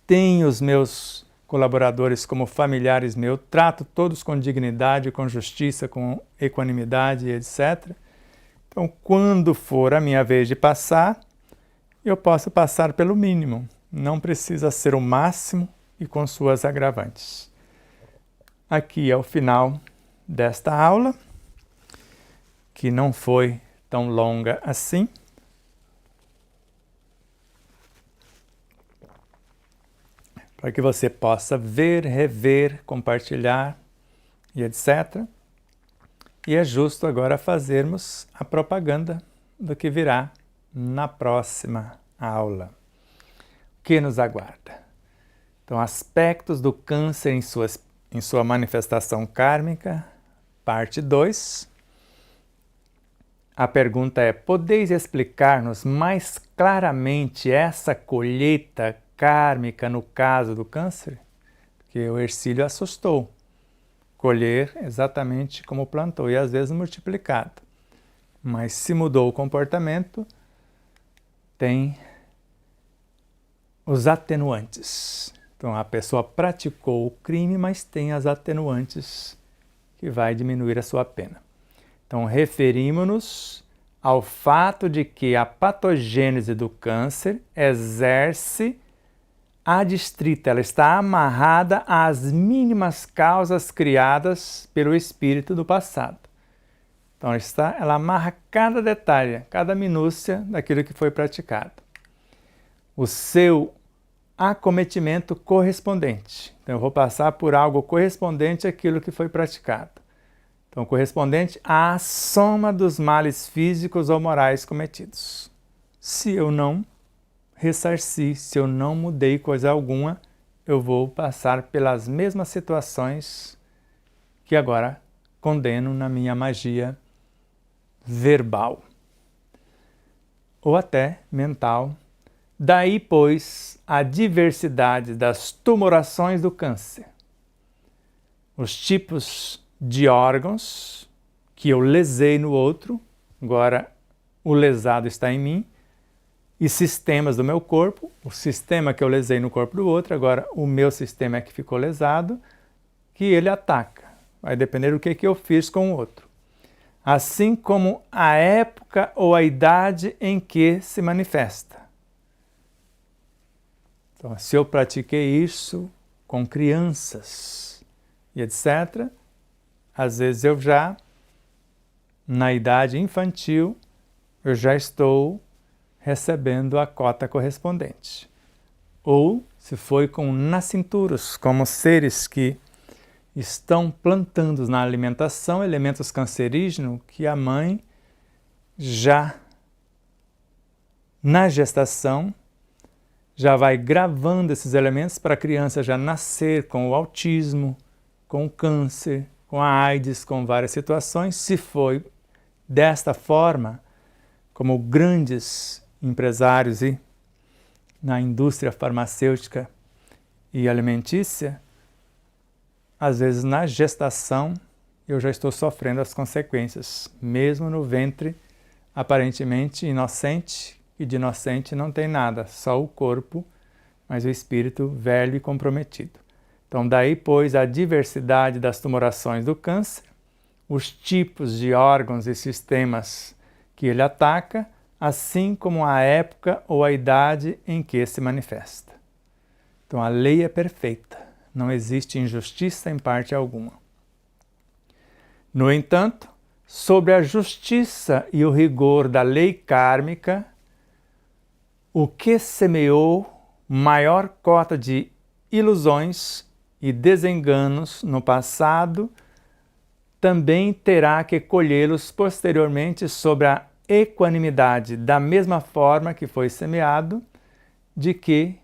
tenho os meus colaboradores como familiares meus, trato todos com dignidade, com justiça, com equanimidade, etc. Então, quando for a minha vez de passar, eu posso passar pelo mínimo, não precisa ser o máximo e com suas agravantes. Aqui é o final desta aula, que não foi tão longa assim. Para que você possa ver, rever, compartilhar e etc. E é justo agora fazermos a propaganda do que virá na próxima aula. O que nos aguarda? Então, aspectos do câncer em sua manifestação kármica, parte 2. A pergunta é: podeis explicar-nos mais claramente essa colheita kármica no caso do câncer? Porque o Hercílio assustou. Colher exatamente como plantou e às vezes multiplicado. Mas se mudou o comportamento, tem os atenuantes. Então a pessoa praticou o crime, mas tem as atenuantes que vai diminuir a sua pena. Então referimos-nos ao fato de que a patogênese do câncer exerce adstrita, ela está amarrada às mínimas causas criadas pelo espírito do passado. Então ela amarra cada detalhe, cada minúcia daquilo que foi praticado. O seu acometimento correspondente. Então eu vou passar por algo correspondente àquilo que foi praticado. Então correspondente à soma dos males físicos ou morais cometidos. Se eu não ressarci, se eu não mudei coisa alguma, eu vou passar pelas mesmas situações que agora condeno na minha magia verbal ou até mental. Daí, pois, a diversidade das tumorações do câncer, os tipos de órgãos que eu lesei no outro, agora o lesado está em mim, e sistemas do meu corpo, o sistema que eu lesei no corpo do outro, agora o meu sistema é que ficou lesado, que ele ataca. Vai depender do que eu fiz com o outro. Assim como a época ou a idade em que se manifesta. Então, se eu pratiquei isso com crianças e etc., às vezes eu já, na idade infantil, eu já estou recebendo a cota correspondente. Ou se foi com nascinturos, como seres que estão plantando na alimentação elementos cancerígenos que a mãe já na gestação já vai gravando esses elementos para a criança já nascer com o autismo, com o câncer, com a AIDS, com várias situações. Se foi desta forma, como grandes empresários e na indústria farmacêutica e alimentícia, às vezes na gestação eu já estou sofrendo as consequências, mesmo no ventre aparentemente inocente, e de inocente não tem nada, só o corpo, mas o espírito velho e comprometido. Então daí, pois, a diversidade das tumorações do câncer, os tipos de órgãos e sistemas que ele ataca, assim como a época ou a idade em que se manifesta. Então a lei é perfeita, não existe injustiça em parte alguma. No entanto, sobre a justiça e o rigor da lei kármica, o que semeou maior cota de ilusões e desenganos no passado, também terá que colhê-los posteriormente sobre a equanimidade, da mesma forma que foi semeado, de que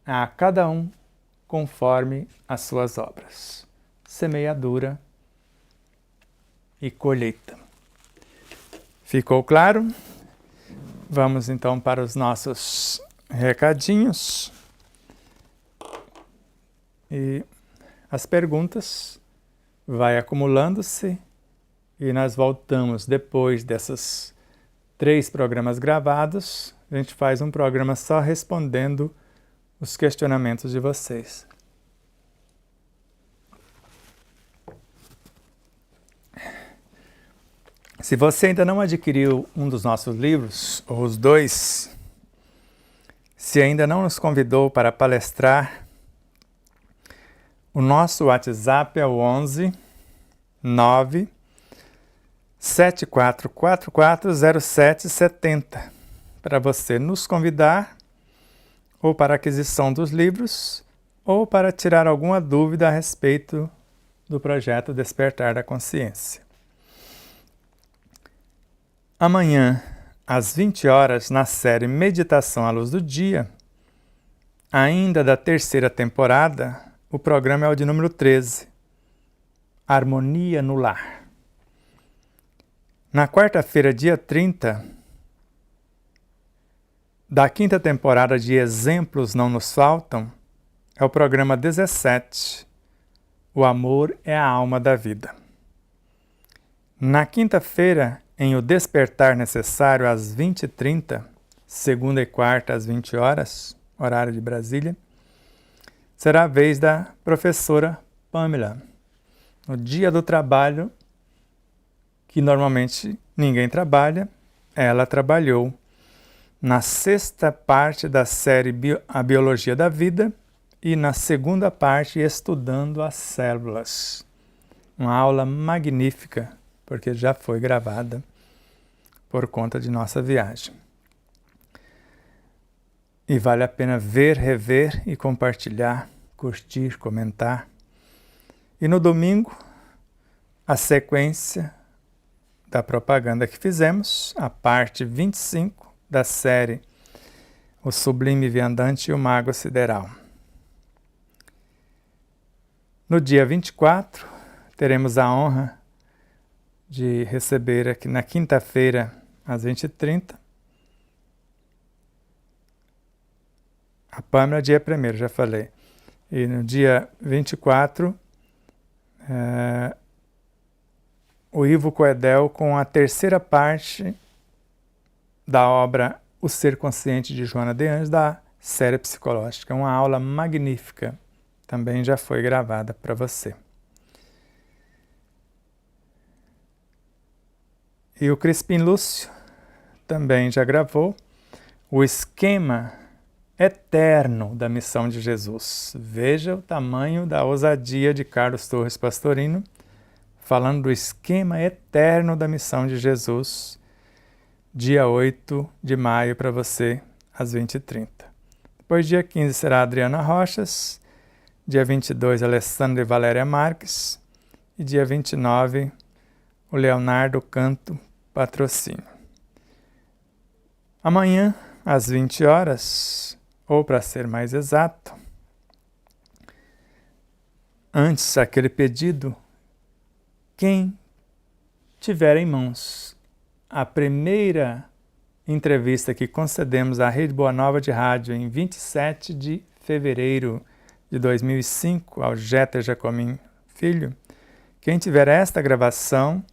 a cada um conforme as suas obras. Semeadura e colheita. Ficou claro? Vamos então para os nossos recadinhos. E as perguntas vai acumulando-se e nós voltamos depois desses 3 programas gravados. A gente faz um programa só respondendo os questionamentos de vocês. Se você ainda não adquiriu um dos nossos livros, ou os 2, se ainda não nos convidou para palestrar, o nosso WhatsApp é o 11 9 74440770 para você nos convidar ou para a aquisição dos livros ou para tirar alguma dúvida a respeito do projeto Despertar da Consciência. Amanhã, às 20 horas, na série Meditação à Luz do Dia, ainda da terceira temporada, o programa é o de número 13, Harmonia no Lar. Na quarta-feira, dia 30, da quinta temporada de Exemplos Não Nos Faltam, é o programa 17, O Amor é a Alma da Vida. Na quinta-feira, em O Despertar Necessário, às 20h30, segunda e quarta, às 20 horas, horário de Brasília, será a vez da professora Pamela. No dia do trabalho, que normalmente ninguém trabalha, ela trabalhou na sexta parte da série A Biologia da Vida e na segunda parte Estudando as Células. Uma aula magnífica, porque já foi gravada por conta de nossa viagem. E vale a pena ver, rever e compartilhar, curtir, comentar. E no domingo, a sequência da propaganda que fizemos, a parte 25 da série O Sublime Viandante e o Mago Sideral. No dia 24, teremos a honra de receber aqui na quinta-feira, às 20h30, a Pâmela, dia 1º, já falei. E no dia 24, o Ivo Coedel com a terceira parte da obra O Ser Consciente de Joana de Anjos, da série psicológica. Uma aula magnífica, também já foi gravada para você. E o Crispim Lúcio também já gravou o esquema eterno da missão de Jesus. Veja o tamanho da ousadia de Carlos Torres Pastorino, falando do esquema eterno da missão de Jesus, dia 8 de maio para você, às 20h30. Depois, dia 15, será a Adriana Rochas, dia 22, Alessandra e Valéria Marques, e dia 29, o Leonardo Canto Patrocínio. Amanhã, às 20 horas, ou para ser mais exato, antes aquele pedido, quem tiver em mãos a primeira entrevista que concedemos à Rede Boa Nova de Rádio em 27 de fevereiro de 2005, ao Jeter Jacomin Filho, quem tiver esta gravação,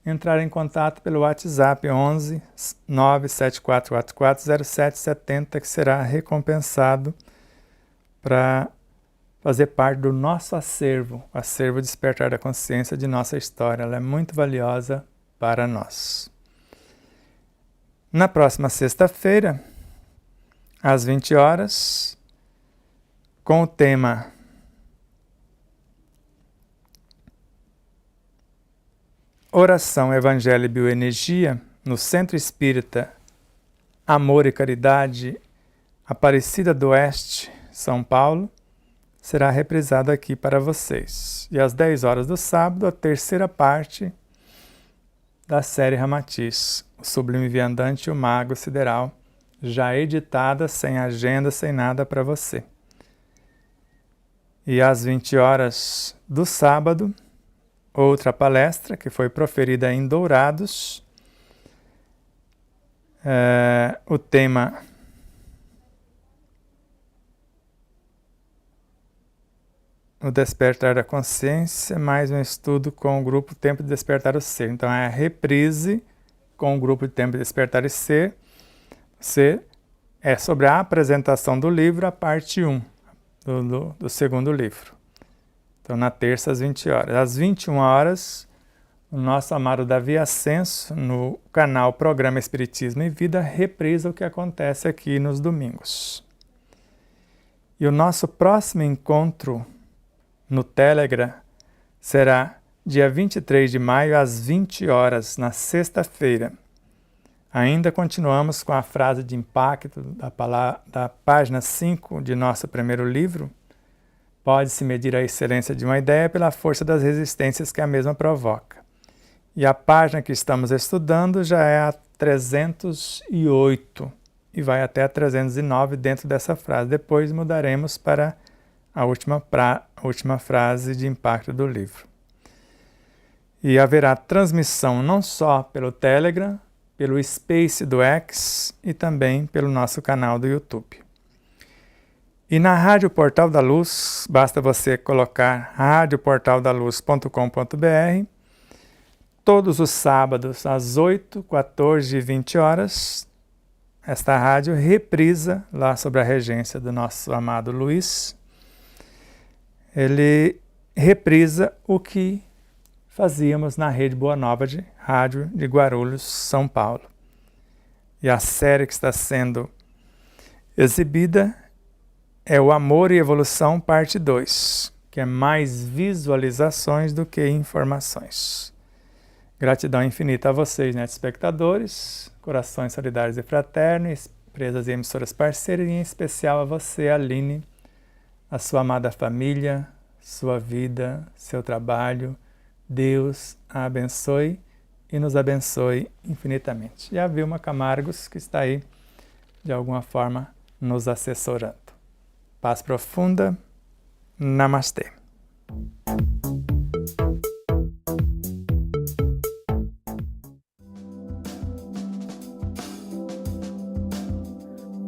entrar em contato pelo WhatsApp 11 97444 0770, que será recompensado para fazer parte do nosso acervo, o acervo Despertar da Consciência de nossa história. Ela é muito valiosa para nós. Na próxima sexta-feira, às 20 horas, com o tema Oração, Evangelho e Bioenergia, no Centro Espírita Amor e Caridade, Aparecida do Oeste, São Paulo, será reprisado aqui para vocês. E às 10 horas do sábado, a terceira parte da série Ramatiz, O Sublime Viandante e o Mago Sideral, já editada, sem agenda, sem nada para você. E às 20 horas do sábado, outra palestra que foi proferida em Dourados. O tema O Despertar da Consciência, mais um estudo com o grupo Tempo de Despertar o Ser. Então é a reprise com o grupo de Tempo de Despertar o Ser. É sobre a apresentação do livro, a parte 1 do segundo livro. Então, na terça, às 20 horas. Às 21 horas, o nosso amado Davi Ascenso, no canal Programa Espiritismo e Vida, reprisa o que acontece aqui nos domingos. E o nosso próximo encontro no Telegram será dia 23 de maio, às 20 horas, na sexta-feira. Ainda continuamos com a frase de impacto da página 5 de nosso primeiro livro, Pode-se medir a excelência de uma ideia pela força das resistências que a mesma provoca. E a página que estamos estudando já é a 308 e vai até a 309 dentro dessa frase. Depois mudaremos para a última frase de impacto do livro. E haverá transmissão não só pelo Telegram, pelo Space do X e também pelo nosso canal do YouTube. E na Rádio Portal da Luz, basta você colocar radioportaldaluz.com.br, todos os sábados às 8, 14 e 20 horas, esta rádio reprisa lá sobre a regência do nosso amado Luiz. Ele reprisa o que fazíamos na Rede Boa Nova de Rádio de Guarulhos, São Paulo. E a série que está sendo exibida é o Amor e Evolução, parte 2, que é mais visualizações do que informações. Gratidão infinita a vocês, espectadores, corações solidários e fraternos, empresas e emissoras parceiras, e em especial a você, Aline, a sua amada família, sua vida, seu trabalho. Deus a abençoe e nos abençoe infinitamente. E a Vilma Camargos, que está aí, de alguma forma, nos assessorando. Paz profunda. Namastê.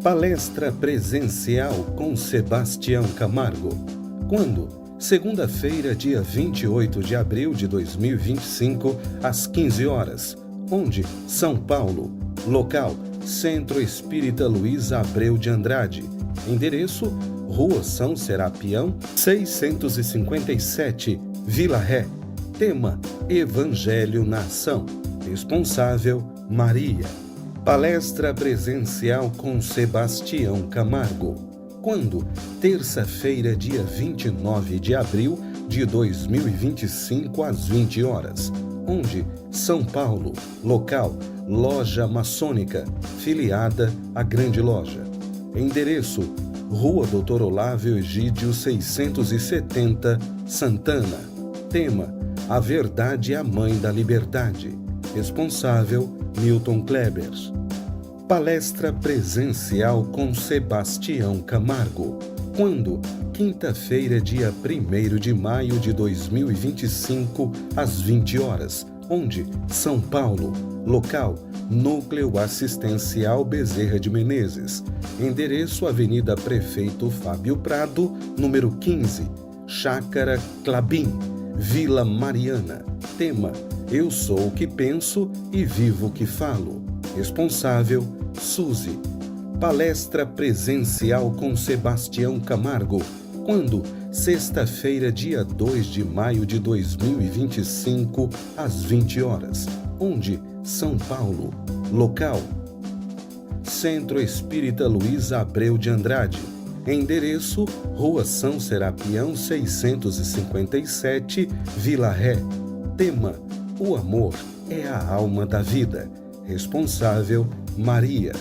Palestra presencial com Sebastião Camargo. Quando? Segunda-feira, dia 28 de abril de 2025, às 15 horas. Onde? São Paulo. Local: Centro Espírita Luiz Abreu de Andrade. Endereço: Rua São Serapião, 657, Vila Ré. Tema: Evangelho na Ação. Responsável: Maria. Palestra presencial com Sebastião Camargo. Quando? Terça-feira, dia 29 de abril de 2025, às 20 horas. Onde? São Paulo. Local: Loja Maçônica, filiada à Grande Loja. Endereço: Rua Doutor Olávio Egídio 670, Santana. Tema: A Verdade é a Mãe da Liberdade. Responsável: Milton Kleber. Palestra presencial com Sebastião Camargo. Quando? Quinta-feira, dia 1º de maio de 2025, às 20 horas. Onde? São Paulo. Local: Núcleo Assistencial Bezerra de Menezes. Endereço: Avenida Prefeito Fábio Prado, número 15, Chácara Clabim, Vila Mariana. Tema: Eu sou o que penso e vivo o que falo. Responsável: Suzy. Palestra presencial com Sebastião Camargo. Quando? Sexta-feira, dia 2 de maio de 2025, às 20 horas. Onde? São Paulo. Local: Centro Espírita Luiz Abreu de Andrade. Endereço: Rua São Serapião 657, Vila Ré. Tema: O amor é a alma da vida. Responsável: Maria.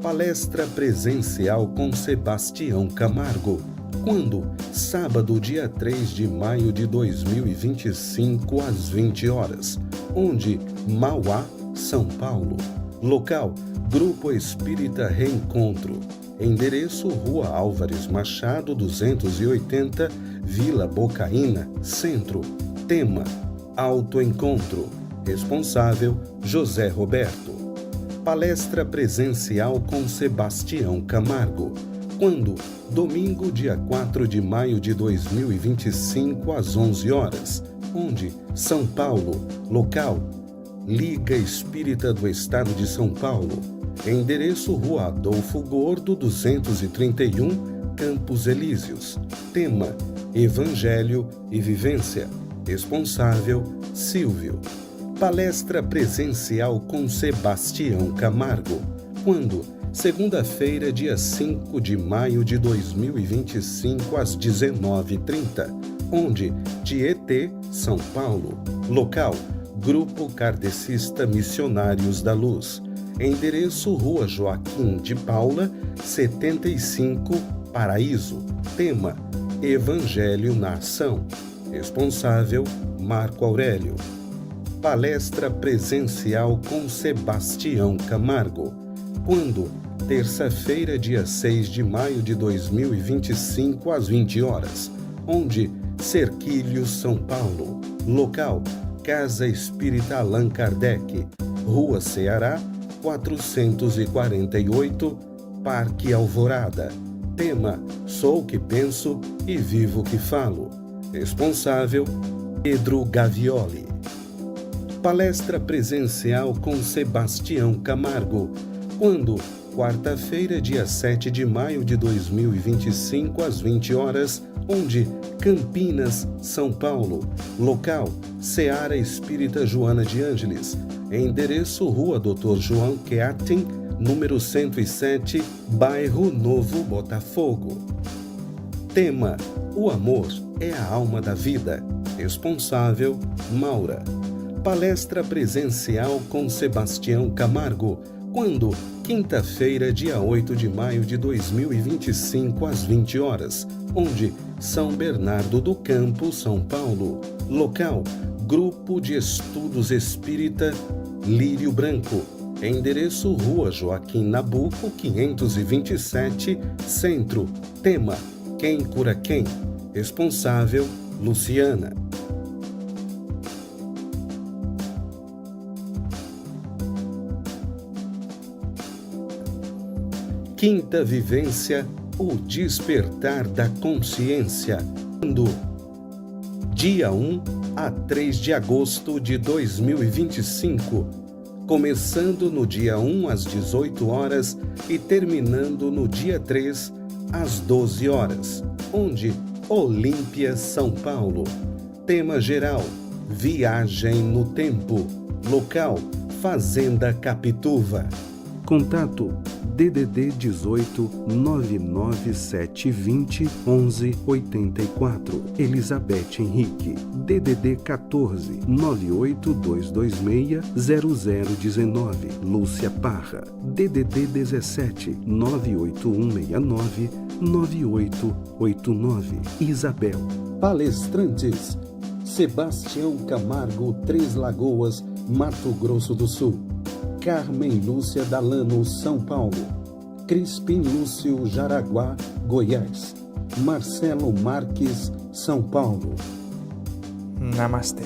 Palestra presencial com Sebastião Camargo. Quando? Sábado, dia 3 de maio de 2025, às 20 horas. Onde? Mauá, São Paulo. Local: Grupo Espírita Reencontro. Endereço: Rua Álvares Machado 280, Vila Bocaína, Centro. Tema: Autoencontro. Responsável: José Roberto. Palestra presencial com Sebastião Camargo. Quando? Domingo, dia 4 de maio de 2025, às 11 horas. Onde? São Paulo. Local: Liga Espírita do Estado de São Paulo. Endereço: Rua Adolfo Gordo 231, Campos Elíseos. Tema: Evangelho e Vivência. Responsável: Silvio. Palestra presencial com Sebastião Camargo. Quando? Segunda-feira, dia 5 de maio de 2025, às 19h30. Onde? Tietê, São Paulo. Local: Grupo Kardecista Missionários da Luz. Endereço: Rua Joaquim de Paula, 75, Paraíso. Tema: Evangelho na Ação. Responsável, Marco Aurélio. Palestra presencial com Sebastião Camargo. Quando? Terça-feira, dia 6 de maio de 2025, às 20 horas. Onde? Cerquilho, São Paulo. Local: Casa Espírita Allan Kardec, Rua Ceará, 448, Parque Alvorada. Tema: Sou o que penso e vivo o que falo. Responsável: Pedro Gavioli. Palestra presencial com Sebastião Camargo. Quando? Quarta-feira, dia 7 de maio de 2025, às 20 horas, onde? Campinas, São Paulo. Local: Seara Espírita Joana de Ângeles. Endereço: Rua Dr. João Keating, número 107, Bairro Novo, Botafogo. Tema: O amor é a alma da vida. Responsável: Maura. Palestra presencial com Sebastião Camargo. Quando? Quinta-feira, dia 8 de maio de 2025, às 20 horas. Onde? São Bernardo do Campo, São Paulo. Local: Grupo de Estudos Espírita Lírio Branco. Endereço: Rua Joaquim Nabuco, 527, Centro. Tema: Quem cura quem? Responsável: Luciana. Quinta vivência: o despertar da consciência. Quando? Dia 1 a 3 de agosto de 2025. Começando no dia 1 às 18 horas e terminando no dia 3 às 12 horas. Onde? Olímpia, São Paulo. Tema geral: Viagem no Tempo. Local: Fazenda Capituva. Contato: DDD 18 99720 1184, Elizabeth Henrique. DDD 14 98226 0019, Lúcia Parra. DDD 17 98169 9889, Isabel. Palestrantes: Sebastião Camargo, Três Lagoas, Mato Grosso do Sul. Carmen Lúcia Dalano, São Paulo. Crispim Lúcio, Jaraguá, Goiás. Marcelo Marques, São Paulo. Namastê.